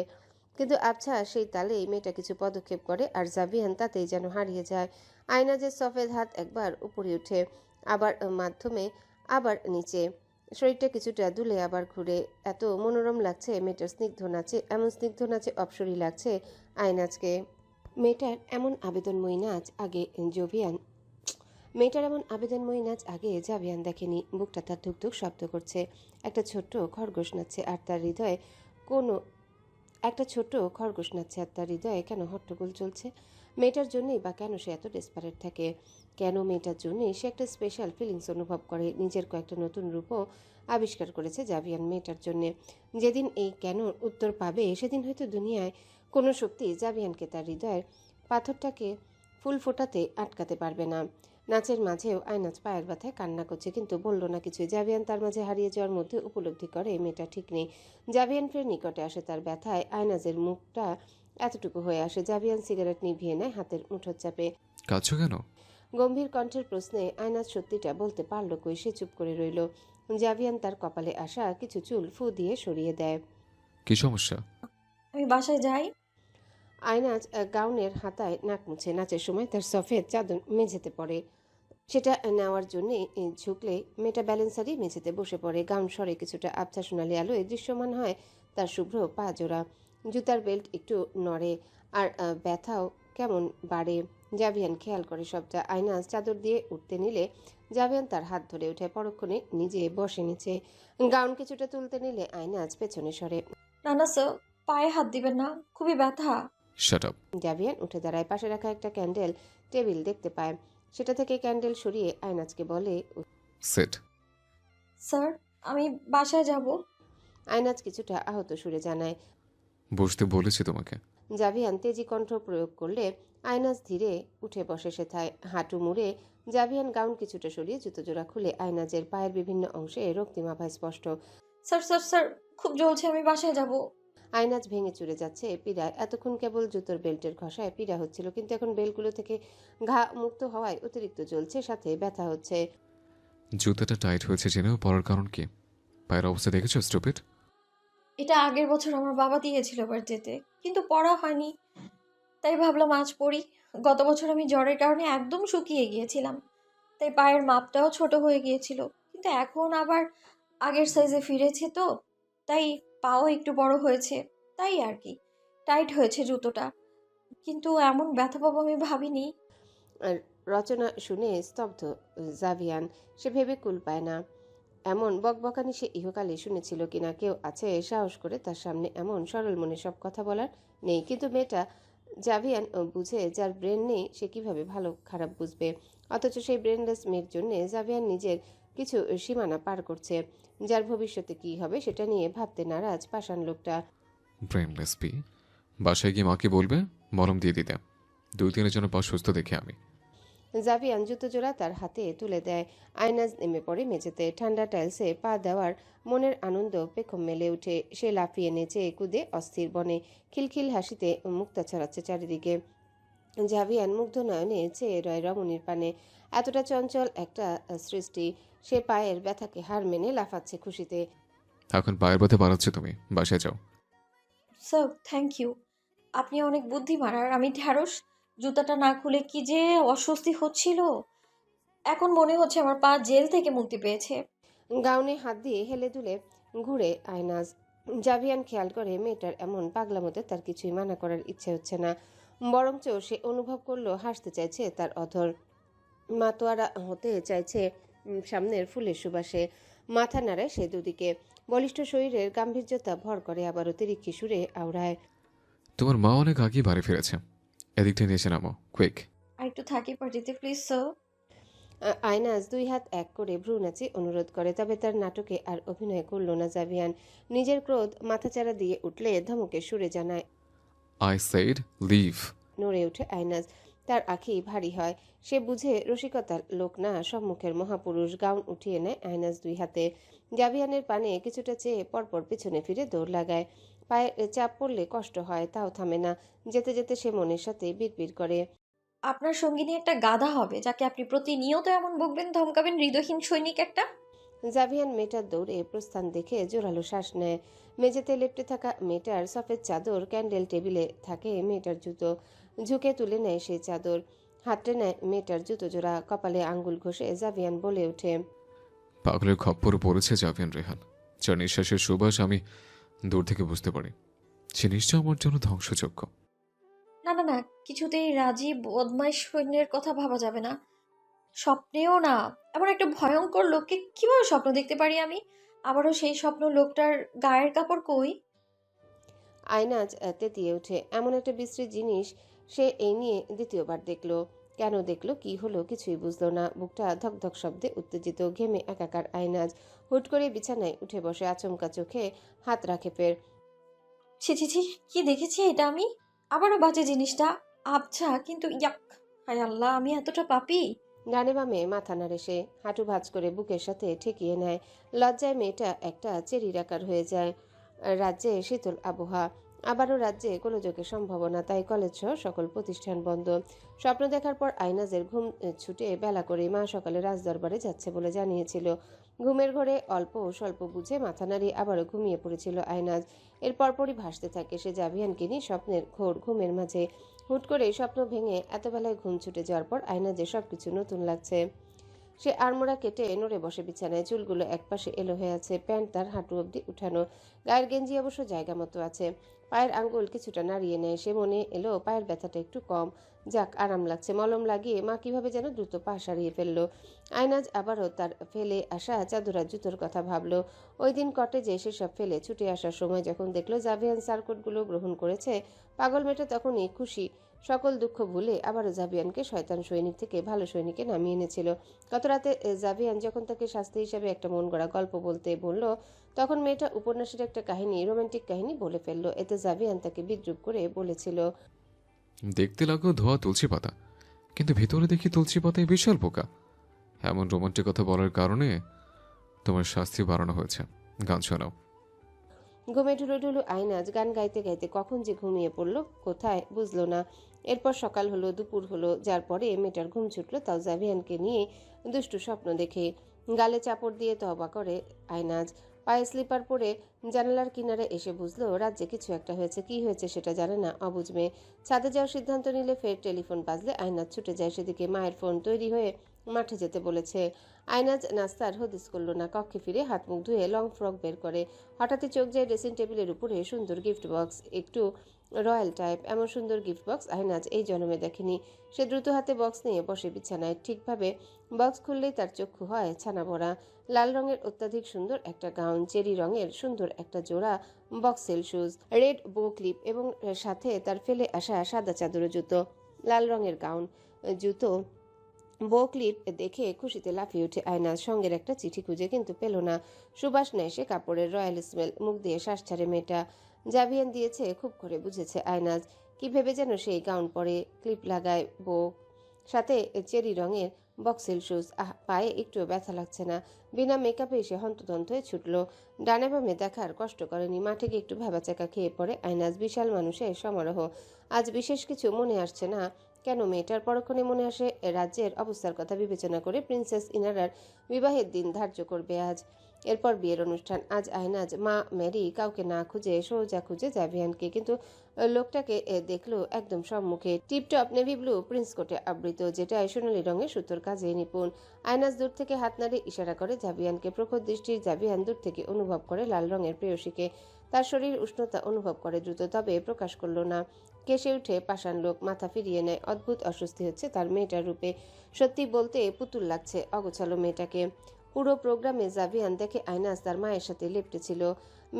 কিন্তু আবছা সেই তালেই মেয়েটা কিছু পদক্ষেপ করে আর জাভিয়ান তাতেই যেন হারিয়ে যায়। আয়নাজের সফেদ হাত একবার উপরে ওঠে, আবার মাধ্যমে, আবার নিচে, শরীরটা কিছুটা দুলে আবার ঘুরে। এত মনোরম লাগছে মেয়েটার স্নিগ্ধ নাচে, এমন স্নিগ্ধ নাচে অপসরী লাগছে আয়নাজকে। মেয়েটার এমন আবেদনময়ী নাচ আগে জভিয়ান মেয়েটার এমন আবেদনময়ী নাচ আগে জাভিয়ান দেখেনি। বুকটা তার ধুকধুক শব্দ করছে। একটা ছোট্ট খরগোশ নাচছে আর তার হৃদয়ে কোনো একটা ছোট্ট খরগোশ নাচছে আর তার হৃদয়ে কেন হট্টগোল চলছে? মেয়েটার জন্যই বা কেন সে এত ডেসপারেট থাকে? কেন মেয়েটার জন্যই সে একটা স্পেশাল ফিলিংস অনুভব করে? নিজের কয়েকটা নতুন রূপও আবিষ্কার করেছে জাভিয়ান মেয়েটার জন্যে। যেদিন এই কেন উত্তর পাবে সেদিন হয়তো দুনিয়ায় কোনো শক্তি জাভিয়ানকে তার হৃদয়ের পাথরটাকে ফুল ফোটাতে আটকাতে পারবে না। নাচের মাঝেও আয়নাজ পায়ের ব্যথায় কান্না করছে, কিন্তু বলল না কিছুই। জাভিয়ান তার মাঝে হারিয়ে যাওয়ার মধ্যে উপলব্ধি করে মেয়েটা ঠিক নেই। জাভিয়ান ফের নিকটে আসে, তার ব্যথায় আয়নাজের মুখটা এতটুকু হয়ে আসে। জাভিয়ান সিগারেট নিভিয়ে নেয় হাতের মুঠোর চাপে। কাঁদছো কেন? গম্ভীর কণ্ঠের প্রশ্নে আয়নাজ সত্যিটা বলতে পারল কই, সে চুপ করে রইল। জাভিয়ান তার কপালে আসা কিছু চুল ফু দিয়ে সরিয়ে দেয়। কি সমস্যা? আমি বাসায় যাই। আয়নাজ গাউনের হাতায় নাক মুছে। নাচের সময় তার সফেদ চাদর মেঝেতে পড়ে, সেটা নেওয়ার জন্যে ঝুঁকলে মেয়েটা ব্যালেন্স হারিয়ে মেঝেতে বসে পড়ে। গাউন সরে কিছুটা আবছা সোনালি আলোয় দৃশ্যমান হয় তার শুভ্র পা জোড়া। জুতার বেল্ট একটু নড়ে আর ব্যথাও কেমন বাড়ে। জাভিয়ান খেয়াল করে সবটা। আয়নাজ চাদর দিয়ে উঠতে নিলে জাভিয়ান তার হাত ধরে ওঠে, পরক্ষণে নিজে বসে নিচে। গাউন কিছুটা তুলতে নিলে আয়নাজ পেছনে সরে। না না স্যার, পায়ে হাত দিবেন না, খুবই ব্যথা। Shut up. জাভিয়ান উঠে দাঁড়ায়। পাশে রাখা একটা ক্যান্ডেল টেবিল দেখতে পায়, সেটা থেকে ক্যান্ডেল সরিয়ে আয়নাজকে বলে। সেট। স্যার, আমি বাসায় যাব। আয়নাজ কিছুটা আহত সুরে জানায়। বসতে বলেছি তোমাকে। জাভিয়ান তেজি কণ্ঠ প্রয়োগ করলে আয়নাজ ধীরে উঠে বসে সেথায়। হাঁটু মুড়ে জাভিয়ান গাউন কিছুটা সরিয়ে জুতো জোড়া খুলে আয়নাজের পায়ের বিভিন্ন অংশে রক্তিমাভায় স্পষ্ট। স্যার স্যার স্যার, খুব জ্বলছে, আমি বাসায় যাব। আয়নাজ ভেঙে চুরে যাচ্ছে পীড়ায়। এতক্ষণ কেবল জুতোর বেল্টের ঘষায় পীড়া হচ্ছিল, কিন্তু এখন বেল্টগুলো থেকে ঘা মুক্ত হওয়ায় অতিরিক্ত জ্বলছে, সাথে ব্যথা হচ্ছে। জুতাটা টাইট হয়েছে জেনেও পরার কারণ কি? পায়ের অবস্থা দেখেছো স্টুপিড? এটা আগের বছর আমার বাবা দিয়েছিল বার্থডেতে, কিন্তু পড়া হয়নি, তাই ভাবলাম আজ পড়ি। গত বছর আমি জ্বরের কারণে একদম শুকিয়ে গিয়েছিলাম, তাই পায়ের মাপটাও ছোট হয়ে গিয়েছিল। কিন্তু এখন আবার আগের সাইজে ফিরেছে তো, তাই পাও একটু বড় হয়েছে, তাই আর কি টাইট হয়েছে জুতোটা। কিন্তু এমন ব্যথা পাবো আমি ভাবিনি। আর রচনা শুনে স্তব্ধ জাভিয়ান। সে ভেবে কুল পায় না, এমন বকবকানি সে ইহকালে শুনেছিল কিনা। কেউ আছে সাহস করে তার সামনে এমন সরল মনে সব কথা বলার? নেই। কিন্তু মেয়েটা জাভিয়ান বুঝে, যার ব্রেন নেই সে কিভাবে ভালো খারাপ বুঝবে? অথচ সেই ব্রেনলেস মেয়ের জন্যে জাভিয়ান নিজের কিছু সীমানা পার করছে। যার ভবিষ্যতে কি হবে সেটা নিয়ে ভাবতে নারাজ পাষাণ লোকটা। Brainless P. বাসায় গিয়ে মাকে বলবে মলম দিয়ে দিতে। 2-3 জনের পা সুস্থ দেখে আমি। জাভিয়ান জুতো জোড়া তার হাতে তুলে দেয়। আয়নাজ নেমে পড়ে মেঝেতে। ঠান্ডা টাইলসে পা দেওয়ার মনের আনন্দ পেখম মেলে উঠে। সে লাফিয়ে নেচে কুদে অস্থির বনে। খিলখিল হাসিতে মুক্তা ছড়াচ্ছে চারিদিকে। জাভিয়ান মুগ্ধ নয়নে চেয়ে রয় রমণীর পানে। এতটা চঞ্চল একটা সৃষ্টি। সে পায়ের ব্যথাকে হার মেনে লাফাচ্ছে খুশিতে। এখন পায়ের ব্যথা বাড়াচ্ছে তুমি, বাসায় যাও। Sir thank you. আপনি অনেক বুদ্ধিমান আর আমি ঢ্যাঁড়স। জুতাটা না খুলে কি যে অস্বস্তি হচ্ছিল। এখন মনে হচ্ছে আমার পা জেল থেকে মুক্তি পেয়েছে। গাউনে হাত দিয়ে হেলে দুলে ঘুরে আয়নাজ। জাভিয়ান খেয়াল করে মেয়েটার এমন পাগলামোতে তার কিছুই মানা করার ইচ্ছে হচ্ছে না, বরঞ্চ সে অনুভব করলো হাসতে চাইছে তার অধর। মাতোয়ারা হতে চাইছে সামনের ফুলের সুবাসে। মাথা নাড়ায় সে দুদিকে। বলিষ্ঠ শরীরের গাম্ভীর্যতা ভর করে, আবারও তিরিক্ষি সুরে আওড়ায়। তোমার মা অনেক আগেই বাড়ি ফিরেছে। এদিকটা নিয়ে এসে নামো, কুইক। আর একটু থাকি পার্টিতে প্লিজ স্যার। আয়নাজ দুই হাত এক করে ভ্রু নাচে অনুরোধ করে। তবে তার নাটকে আর অভিনয় করল না জাভিয়ান। নিজের ক্রোধ মাথাচাড়া দিয়ে উঠলে ধমকে সুরে জানায়। I said leave. নড়ে ওঠে আয়নাজ। তার আঁখি ভারী হয়। সে বুঝে রসিকতার লোক না, সম্মুখের মহাপুরুষ। গাউন উঠিয়ে নেয় আয়নাজ দুই হাতে। জাভিয়ানের পানে কিছুটা চেয়ে পরপর পিছনে ফিরে দৌড় লাগায়। পায়ে চাপ পড়লে কষ্ট হয়, তাও থামে না। যেতে যেতে সে মনের সাথে বিড়বিড় করে। আপনার সঙ্গিনী একটা গাধা হবে যাকে আপনি প্রতিনিয়ত এমন বকবেন, ধমকাবেন, হৃদয়হীন সৈনিক একটা। জাভিয়ান মেয়েটার দৌড়ে প্রস্থান দেখে জোরালো শ্বাস নেয়। মেঝেতে লেপ্টে থাকা মেয়েটার সফেদ চাদর, ক্যান্ডেল টেবিলে থাকে মেয়েটার জুতো। ঝুঁকে তুলে নেয় সেই চাদর, হাতড়ে নেয় মেয়েটার জুতো জোড়া। কপালে আঙ্গুল ঘষে জাভিয়ান বলে ওঠে। পাগলের খপ্পরে পড়েছে জাভিয়ান রেহান, যার নিঃশ্বাসের সুবাস আমি দূর থেকে বুঝতে পারি। সে নিশ্চয় আমার জন্য ধ্বংসযোগ্য। না না না, কিছুতেই রাজি বদমাইশ সৈন্যের কথা ভাবা যাবে না। স্বপ্নেও না। এমন একটা ভয়ঙ্কর লোককে কিভাবে স্বপ্ন দেখতে পারি আমি? আবারও সেই স্বপ্ন লোকটার গায়ের কাপড় কই? আয়নাজ তেতিয়ে ওঠে। এমন একটা বিশ্রী জিনিস সে এই নিয়ে দ্বিতীয়বার দেখলো। কেন দেখলো, কি হলো, কিছুই বুঝলো না। বুকটা ধকধক শব্দে উত্তেজিত, ঘেমে একাকার আয়নাজ। হুট করে বিছানায় উঠে বসে, আচমকা চোখে হাত রাখে ফের। ছি ছি ছি, কি দেখেছি এটা আমি? আবারও বাজে জিনিসটা। আবছা কিন্তু ইয়াক। হায় আল্লাহ, আমি এতটা পাপী? ডানে বামে মাথা নাড়ে সে। হাঁটু ভাঁজ করে বুকের সাথে ঠেকিয়ে নেয়। লজ্জায় মেয়েটা একটা চেরির আকার হয়ে যায়। রাজ্যে শীতল আবহাওয়া। আবারও রাজ্যে গোলযোগের সম্ভাবনা, তাই কলেজ সহ সকল প্রতিষ্ঠান বন্ধ। স্বপ্ন দেখার পর আইনাজের ঘুম ছুটে বেলা করে মা সকালে রাজদরবারে যাচ্ছে বলে জানিয়েছিল। ঘুমের ঘরে অল্প স্বল্প বুঝে মাথা নাড়িয়ে আবারও ঘুমিয়ে পড়েছিল আইনাজ। এর পরপরই ভাসতে থাকে সে জাভিয়ানকে নিয়ে স্বপ্নের ঘোর ঘুমের মাঝে। হুট করে স্বপ্ন ভেঙে এত বেলায় ঘুম ছুটে যাওয়ার পর আয়নাজের সবকিছু নতুন লাগছে। সে আড়মোড়া কেটে নড়ে বসে বিছানায়। চুলগুলো একপাশে এলো হয়ে আছে, প্যান্ট তার হাঁটু অবধি উঠানো। গায়ের গেঞ্জি অবশ্য জায়গা মতো আছে। পায়ের আঙ্গুল কিছুটা নাড়িয়ে নেয় সে। মনে এলো পায়ের ব্যথাটা একটু কম। যাক, আরাম লাগছে। মলম লাগিয়ে মা কিভাবে যেন দ্রুত পা সারিয়ে ফেললো। আয়নাজ আবারও তার ফেলে আসা চাদর আর জুতোর কথা ভাবলো। ওই দিন কটেজে সেসব ফেলে ছুটে আসার সময় যখন দেখলো জাভিয়ান সার্কুটগুলো গ্রহণ করেছে, পাগল মেয়েটা তখনই খুশি। সকল দুঃখ ভুলে আবারও জাভিয়ানকে শয়তান সৈনিক থেকে ভালো সৈনিকে নামিয়ে এনেছিল। গত রাতে জাভিয়ান যখন তাকে শাস্তি হিসাবে একটা মন গড়া গল্প বলতে বলল, তখন মেয়েটা উপন্যাসের একটা কাহিনী, রোমান্টিক কাহিনী বলে ফেললো। এতে জাভিয়ান তাকে বিদ্রুপ করে বলেছিল, দেখতে লাগো ধোয়া তুলসী পাতা, কিন্তু ভিতরে দেখি তুলসী পাতায় বিশাল পোকা। এমন রোমান্টিক কথা বলার কারণে তোমার শাস্তি বাড়ানো হয়েছে। গান শোনাও। ঘুমে ঢুলো ঢুলো আয়নাজ গান গাইতে গাইতে কখন যে ঘুমিয়ে পড়লো কোথায় বুঝলো না। এরপর সকাল হলো, দুপুর হলো, যার পরে মেয়েটার ঘুম ছুটলো, তাও জাভিয়ানকে নিয়ে দুষ্টু স্বপ্ন দেখে। গালে চাপড় দিয়ে তওবা করে আয়নাজ। পায়ে স্লিপার পরে জানালার কিনারে এসে বুঝলো রাজ্যে কিছু একটা হয়েছে। কি হয়েছে সেটা জানে না অবুঝ মেয়ে। ছাদে যাওয়ার সিদ্ধান্ত নিলে ফের টেলিফোন বাজলে আয়নাজ ছুটে যায় সেদিকে। মায়ের ফোন, তৈরি হয়ে মাঠে যেতে বলেছে। আয়নাজ নাস্তার হদিস করল না। কক্ষে ফিরে হাত মুখ ধুয়ে লং ফ্রক বের করে। হঠাৎই চোখ যায় ড্রেসিং টেবিলের উপরে সুন্দর গিফট বক্স, একটু রয়্যাল টাইপ। এমন সুন্দর গিফট বক্স আয়নাজ এই জন্মে দেখেনি। সে দ্রুত হাতে বক্স নিয়ে বসে বিছানায়। ঠিকভাবে বক্স খুললেই তার চক্ষু হয় ছানা ভরা। লাল রঙের অত্যাধিক সুন্দর একটা গাউন, চেরি রঙের সুন্দর একটা জোড়া বক্সেল শুজ, রেড বো ক্লিপ এবং সাথে তার ফেলে আসা সাদা চাদর জুতো। লাল রঙের গাউন, জুতো, বো ক্লিপ দেখে খুশিতে লাফিয়ে উঠে আয়নাজ। সঙ্গের একটা চিঠি খুঁজে কিন্তু পেল না। সুবাস নেয় সে কাপড়ের, রয়্যাল স্মেল। মুখ দিয়ে শ্বাস ছাড়ে মেয়েটা। জাভিয়ান দিয়েছে খুব করে বুঝেছে আয়নাজ। কি ভেবে যেন সেই গাউন পরে, ক্লিপ লাগায় বউ, সাথে চেরি রঙের বক্সেল শুজ। পায়ে একটু ব্যথা লাগছে না। বিনা মেকআপে এসে হন্তদন্ত হয়ে ছুটল। ডানে বামে দেখার কষ্ট করেনি। মাঠে গিয়ে একটু ভ্যাবাচাকা খেয়ে পড়ে আইনাজ। বিশাল মানুষের সমারোহ। আজ বিশেষ কিছু মনে আসছে না কেন মেয়েটার। পরক্ষণে মনে আসে রাজ্যের অবস্থার কথা বিবেচনা করে প্রিন্সেস ইনারার বিবাহের দিন ধার্য করবে আজ। এরপর বিয়ের অনুষ্ঠান। আজ আইনাজ মা মেরি কাউকে না খুঁজে সোজা খুঁজে জাভিয়ানকে, কিন্তু লোকটাকে দেখলো একদম সম্মুখে। টিপটপ নেভি ব্লু প্রিন্স কোটে আবৃত, যেটা সোনালি রঙের সুতোর কাজে নিপুণ। আইনাজ দূর থেকে হাত নাড়ে ইশারা করে জাভিয়ানকে। প্রখর দৃষ্টির জাভিয়ান দূর থেকে অনুভব করে লাল রঙের প্রেয়সীকে। তার শরীর উষ্ণতা অনুভব করে দ্রুত, তবে প্রকাশ করল না। কেসে উঠে পাষাণ লোক, মাথা ফিরিয়ে নেয়। অদ্ভুত অস্বস্তি হচ্ছে তার মেয়েটার রূপে। সত্যি বলতে পুতুল লাগছে অগোছালো মেয়েটাকে। পুরো প্রোগ্রামে জাভিয়ান দেখে আইনাজ তার মায়ের সাথে লেপ্টে ছিল।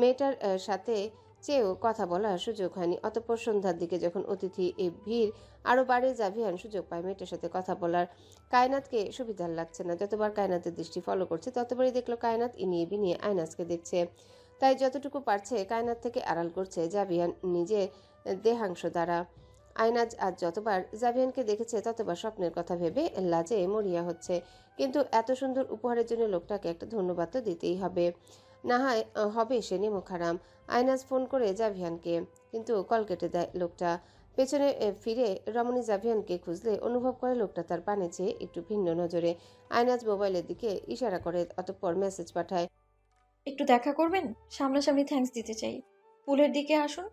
মেয়েটার সাথে চেয়েও কথা বলার সুযোগ হয়নি। অতঃপর সন্ধ্যার দিকে যখন অতিথি ভিড় আরও বাড়ে, জাভিয়ান সুযোগ পায় মেয়েটার সাথে কথা বলার। কায়নাতকে সুবিধার লাগছে না। যতবার কায়নাতের দৃষ্টি ফলো করছে ততবারই দেখলো কায়নাত ইনিয়ে বিনিয়ে আইনাজকে দেখছে। তাই যতটুকু পারছে কায়নাত থেকে আড়াল করছে জাভিয়ান নিজের দেহাংশ দ্বারা। আইনাজ আজ যতবার জাভিয়ানকে দেখেছে ততবার স্বপ্নের কথা ভেবে লাজে মরিয়া হচ্ছে। কিন্তু এত সুন্দর উপহারের জন্য লোকটাকে একটা ধন্যবাদ তো দিতেই হবে। না হয় হবে সে নেমোখারাম। আইনাজ ফোন করে জাভিয়ানকে, কিন্তু কল কেটে দেয় লোকটা। পেছনে ফিরে রমণী জাভিয়ানকে খুঁজলে অনুভব করে লোকটা তার পানে চেয়ে একটু ভিন্ন নজরে। আইনাজ মোবাইলের দিকে ইশারা করে, অতঃপর মেসেজ পাঠায়। একটু দেখা করবেন? সামনাসামনি থ্যাঙ্কস দিতে চাই। পুলের দিকে আসুন।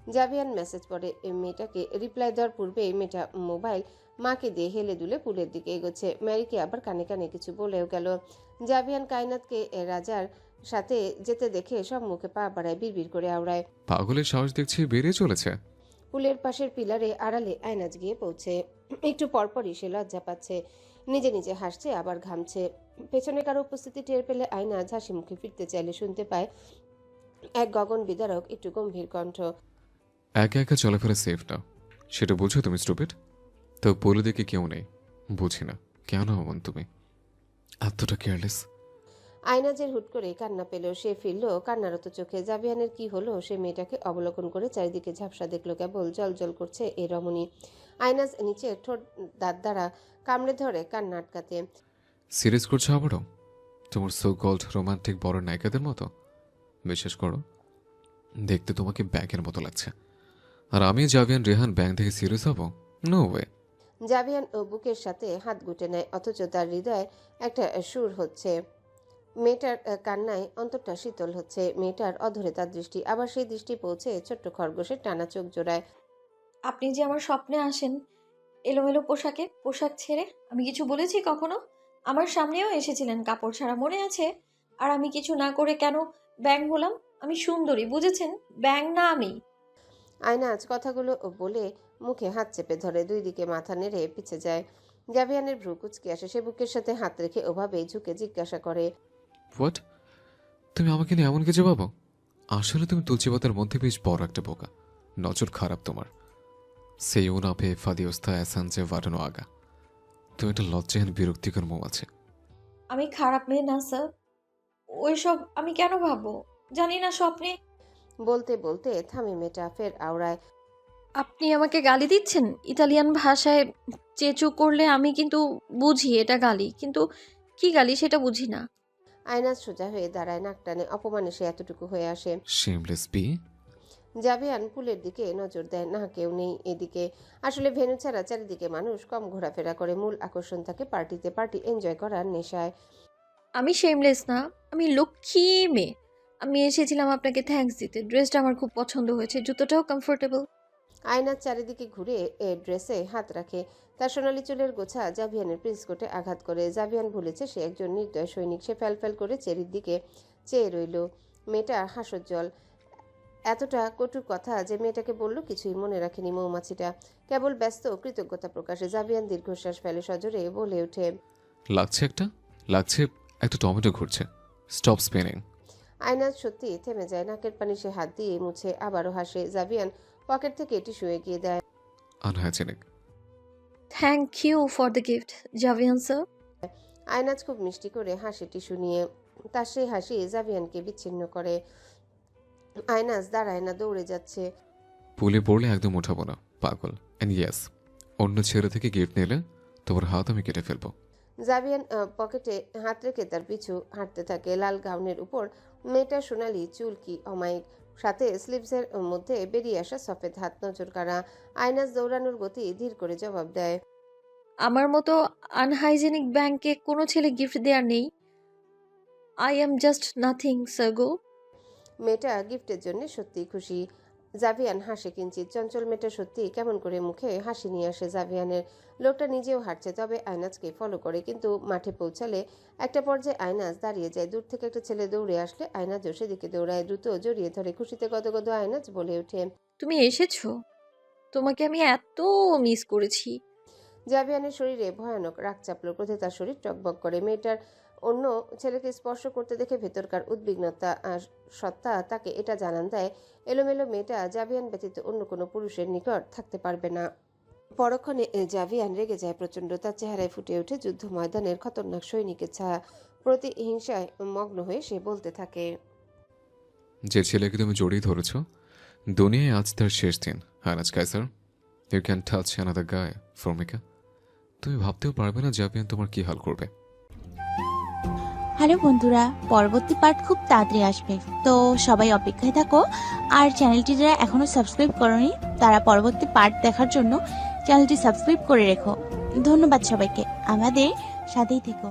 জাভিয়ান মেসেজ পড়ে। মেয়েটাকে রিপ্লাই দেওয়ার পূর্বে মেয়েটা মোবাইল মাকে দিয়ে হেলে দুলে পুলের দিকে এগোচ্ছে। ম্যারিকে আবার কানে কানে কিছু বলেও গেল। জাভিয়ান কায়নাতকে রাজার সাথে যেতে দেখে সব মুখে পা বাড়ায়, বিড়বিড় করে আওড়ায়। পাগলের সাহস দেখছি বেড়ে চলেছে। পুলের পাশের পিলারে আড়ালে আয়নাজ গিয়ে পৌঁছে। একটু পরপরই সে লজ্জা পাচ্ছে। নিজে নিজে হাসছে, আবার ঘামছে। পেছনে কারো উপস্থিতি টের পেলে আয়নাজ হাসি মুখে ফিরতে চাইলে শুনতে পায় এক গগন বিদারক একটু গম্ভীর কণ্ঠ। একা একা চলাফেরা সেফ না, সেটা বুঝো তুমি স্টুপিড? তো বলে দেখে কেউ নেই, বুঝি না কেন এমন তুমি এতটা কেয়ারলেস। আয়নাজের হুট করে কান্না পেল। সে ফিরল কান্নারত চোখে। জাভিয়ানের কি হলো? সে মেয়েটাকে অবলোকন করে চারিদিকে ঝাপসা দেখলো। কেবল জল জল করছে এই রমণী। আয়নাজ নিচে ঠোঁট দাঁত দ্বারা কামড়ে ধরে কান্না আটকাতে। সিরিয়াস করছো আবারও? তোমার সো কল্ড রোমান্টিক বড় নায়িকাদের মতো। বিশ্বাস করো, দেখতে তোমাকে ব্যাঙের মতো লাগছে। আর আমি জাভিয়ান রেহান ব্যাং থেকে সিরিয়াস হব? No way. জাভিয়ান ও বুকের সাথে হাত গুটে নেয়, অথচ তার হৃদয়ে একটা সুর হচ্ছে। মেয়েটার কান্নায় অন্তরটা শীতল হচ্ছে। মেয়েটার অধরে তার দৃষ্টি, আবার সেই দৃষ্টি পৌঁছে ছোট্ট খরগোশের টানা চোখ জোড়ায়। আপনি যে আমার স্বপ্নে আসেন এলোমেলো পোশাকে, পোশাক ছেড়ে। আমি কিছু বলেছি কখনো? আমার সামনেও এসেছিলেন কাপড় ছাড়া, মনে আছে? আর আমি কিছু না করে কেন ব্যাং হলাম? আমি সুন্দরী, বুঝেছেন? ব্যাং না আমি। আয়নাজ কথাগুলো বলে মুখে হাত চেপে ধরে, দুই দিকে মাথা নেড়ে পিছে যায়। জাভিয়ানের ভ্রু কুচকে আসে। সে বুকের সাথে হাত রেখে ওভাবেই ঝুঁকে জিজ্ঞাসা করে, হোয়াট? তুমি আমাকে নিয়ে এমন কিছু ভাবো? আসলে তুমি তুলসী পাতার মধ্যে বেশ বড় একটা বোকা। নজর খারাপ তোমার। সেই উনা পে ফাদিওস্তা অ্যাসানজে ভাটানো আগা। তুমি একটা লজ্জাহীন বিরক্তিকর মৌ আছে। আমি খারাপ মেয়ে না স্যার। ওইসব আমি কেন ভাববো? জানি না স্বপ্নে। বলতে বলতে থামে মেয়েটা, ফের আওড়ায়। আপনি আমাকে গালি দিচ্ছেন ইতালিয়ান ভাষায়। চেঁচু করলে আমি কিন্তু বুঝি এটা গালি, কিন্তু কি গালি সেটা বুঝি না। আয়নাজ সোজা হয়ে দাঁড়ায়, নাক টানে। অপমানে সে এতটুকু হয়ে আসে। Shameless B. জাভিয়ান পুলের দিকে নজর দেয়। না, কেউ নেই এদিকে। আসলে ভেন্যু ছাড়া চারিদিকে মানুষ কম ঘোরাফেরা করে। মূল আকর্ষণ থাকে পার্টিতে, পার্টি এনজয় করার নেশায়। আমি শেমলেস না, আমি লক্ষ্মী মেয়ে। আমি এসেছিলাম আপনাকে থ্যাঙ্কস দিতে। ড্রেসটা আমার খুব পছন্দ হয়েছে, জুতোটাও কমফোর্টেবল। আয়নাজ চারিদিকে ঘুরে ড্রেসে হাত রাখে। তার সোনালি চুলের গোছা জাভিয়ানের প্রিন্স কোটে আঘাত করে। জাভিয়ান ভুলেছে সে একজন নির্দয় সৈনিক। সে ফ্যাল করে চেরির দিকে চেয়ে রইল। মেয়েটা হাস্যোজ্জ্বল। এতটা কটু কথা যে মেয়েটাকে বলল কিছুই মনে রাখেনি মৌমাছিটা। কেবল ব্যস্ত কৃতজ্ঞতা প্রকাশে। জাভিয়ান দীর্ঘশ্বাস ফেলে সজোরে বলে ওঠে, লাগছে একটা টমেটো ঘুরছে। Stop spinning. আয়নাজ সত্যি থেমে যায়। নাকের পানি সে হাত দিয়ে মুছে আবারও হাসে। জাভিয়ান পকেট থেকে টিস্যু এগিয়ে দেয়। Unhygienic. Thank you for the gift Javian sir. Aynaz খুব মিষ্টি করে হাসে টিস্যু নিয়ে। তার সেই হাসি জাভিয়ানকে বিচ্ছিন্ন করে। আয়নাজ দাঁড়ায় না, দৌড়ে যাচ্ছে। পুলে পড়লে একদম উঠাবো না, পাগল। অ্যান্ড ইয়েস, অন্য ছেলে থেকে গিফট নিলে তোমার হাত আমি কেটে ফেলবো। জাভিয়ান পকেটে হাত রেখে তার পিছু হাঁটতে থাকে। লাল গাউনের উপর মেয়েটার সোনালি চুলকি অমায়িক, সাথে স্লিভসের মধ্যে বেরিয়ে আসা সফেদ হাত, নজর কাড়া। আয়নাজ দৌড়ানোর গতি ধীর করে জবাব দেয়। আমার মতো আনহাইজেনিক ব্যাংকে কোনো ছেলে গিফট দেওয়ার নেই। I am just nothing sago. মেয়েটা গিফটের জন্য সত্যিই খুশি। জাভিয়ান হাসে কিঞ্চিত। চঞ্চল মেয়েটা সত্যি কেমন করে মুখে হাসি নিয়ে আসে জাভিয়ানের। লোকটা নিজেও হাঁটছে, তবে আয়নাজকে ফলো করে। কিন্তু মাঠে পৌঁছালে একটা পর্যায়ে আয়নাজ দাঁড়িয়ে যায়। দূর থেকে একটা ছেলে দৌড়ে আসলে আয়নাজও সেদিকে দৌড়ায়। দ্রুত জড়িয়ে ধরে। খুশিতে গদগদ আয়নাজ বলে ওঠে। তুমি এসেছো? তোমাকে আমি এত মিস করেছি। জাভিয়ানের শরীরে ভয়ানক রাগ চাপল। ক্রোধে তার শরীর টকবক করে। মেয়েটার অন্য ছেলেকে স্পর্শ করতে দেখে ভেতরকার উদ্বিগ্নতা আর সত্তা তাকে এটা জানান দেয়, এলোমেলো মেয়েটা জাভিয়ান ব্যতীত অন্য কোনো পুরুষের নিকট থাকতে পারবে না। পরক্ষণে জাভিয়ান রেগে যায় প্রচণ্ড। তার চেহারায় ফুটে ওঠে যুদ্ধ ময়দানের খতরনাক সৈনিকের ছায়া। প্রতিহিংসায় মগ্ন হয়ে সে বলতে থাকে। যে ছেলেকে তুমি জড়িয়ে ধরেছ, দুনিয়ায় আজ তার শেষ দিন। Hanaz Kaiser, you can touch another guy ফর্মিকা। তুমি ভাবতেও পারবে না জাভিয়ান তোমার কি হাল করবে। হ্যালো বন্ধুরা, পরবর্তী পার্ট খুব তাড়াতাড়ি আসবে, তো সবাই অপেক্ষায় থাকো। আর চ্যানেলটি যারা এখনো সাবস্ক্রাইব করনি তারা পরবর্তী পার্ট দেখার জন্য চ্যানেলটি সাবস্ক্রাইব করে রেখো। ধন্যবাদ সবাইকে, আমাদের সাথেই থেকো।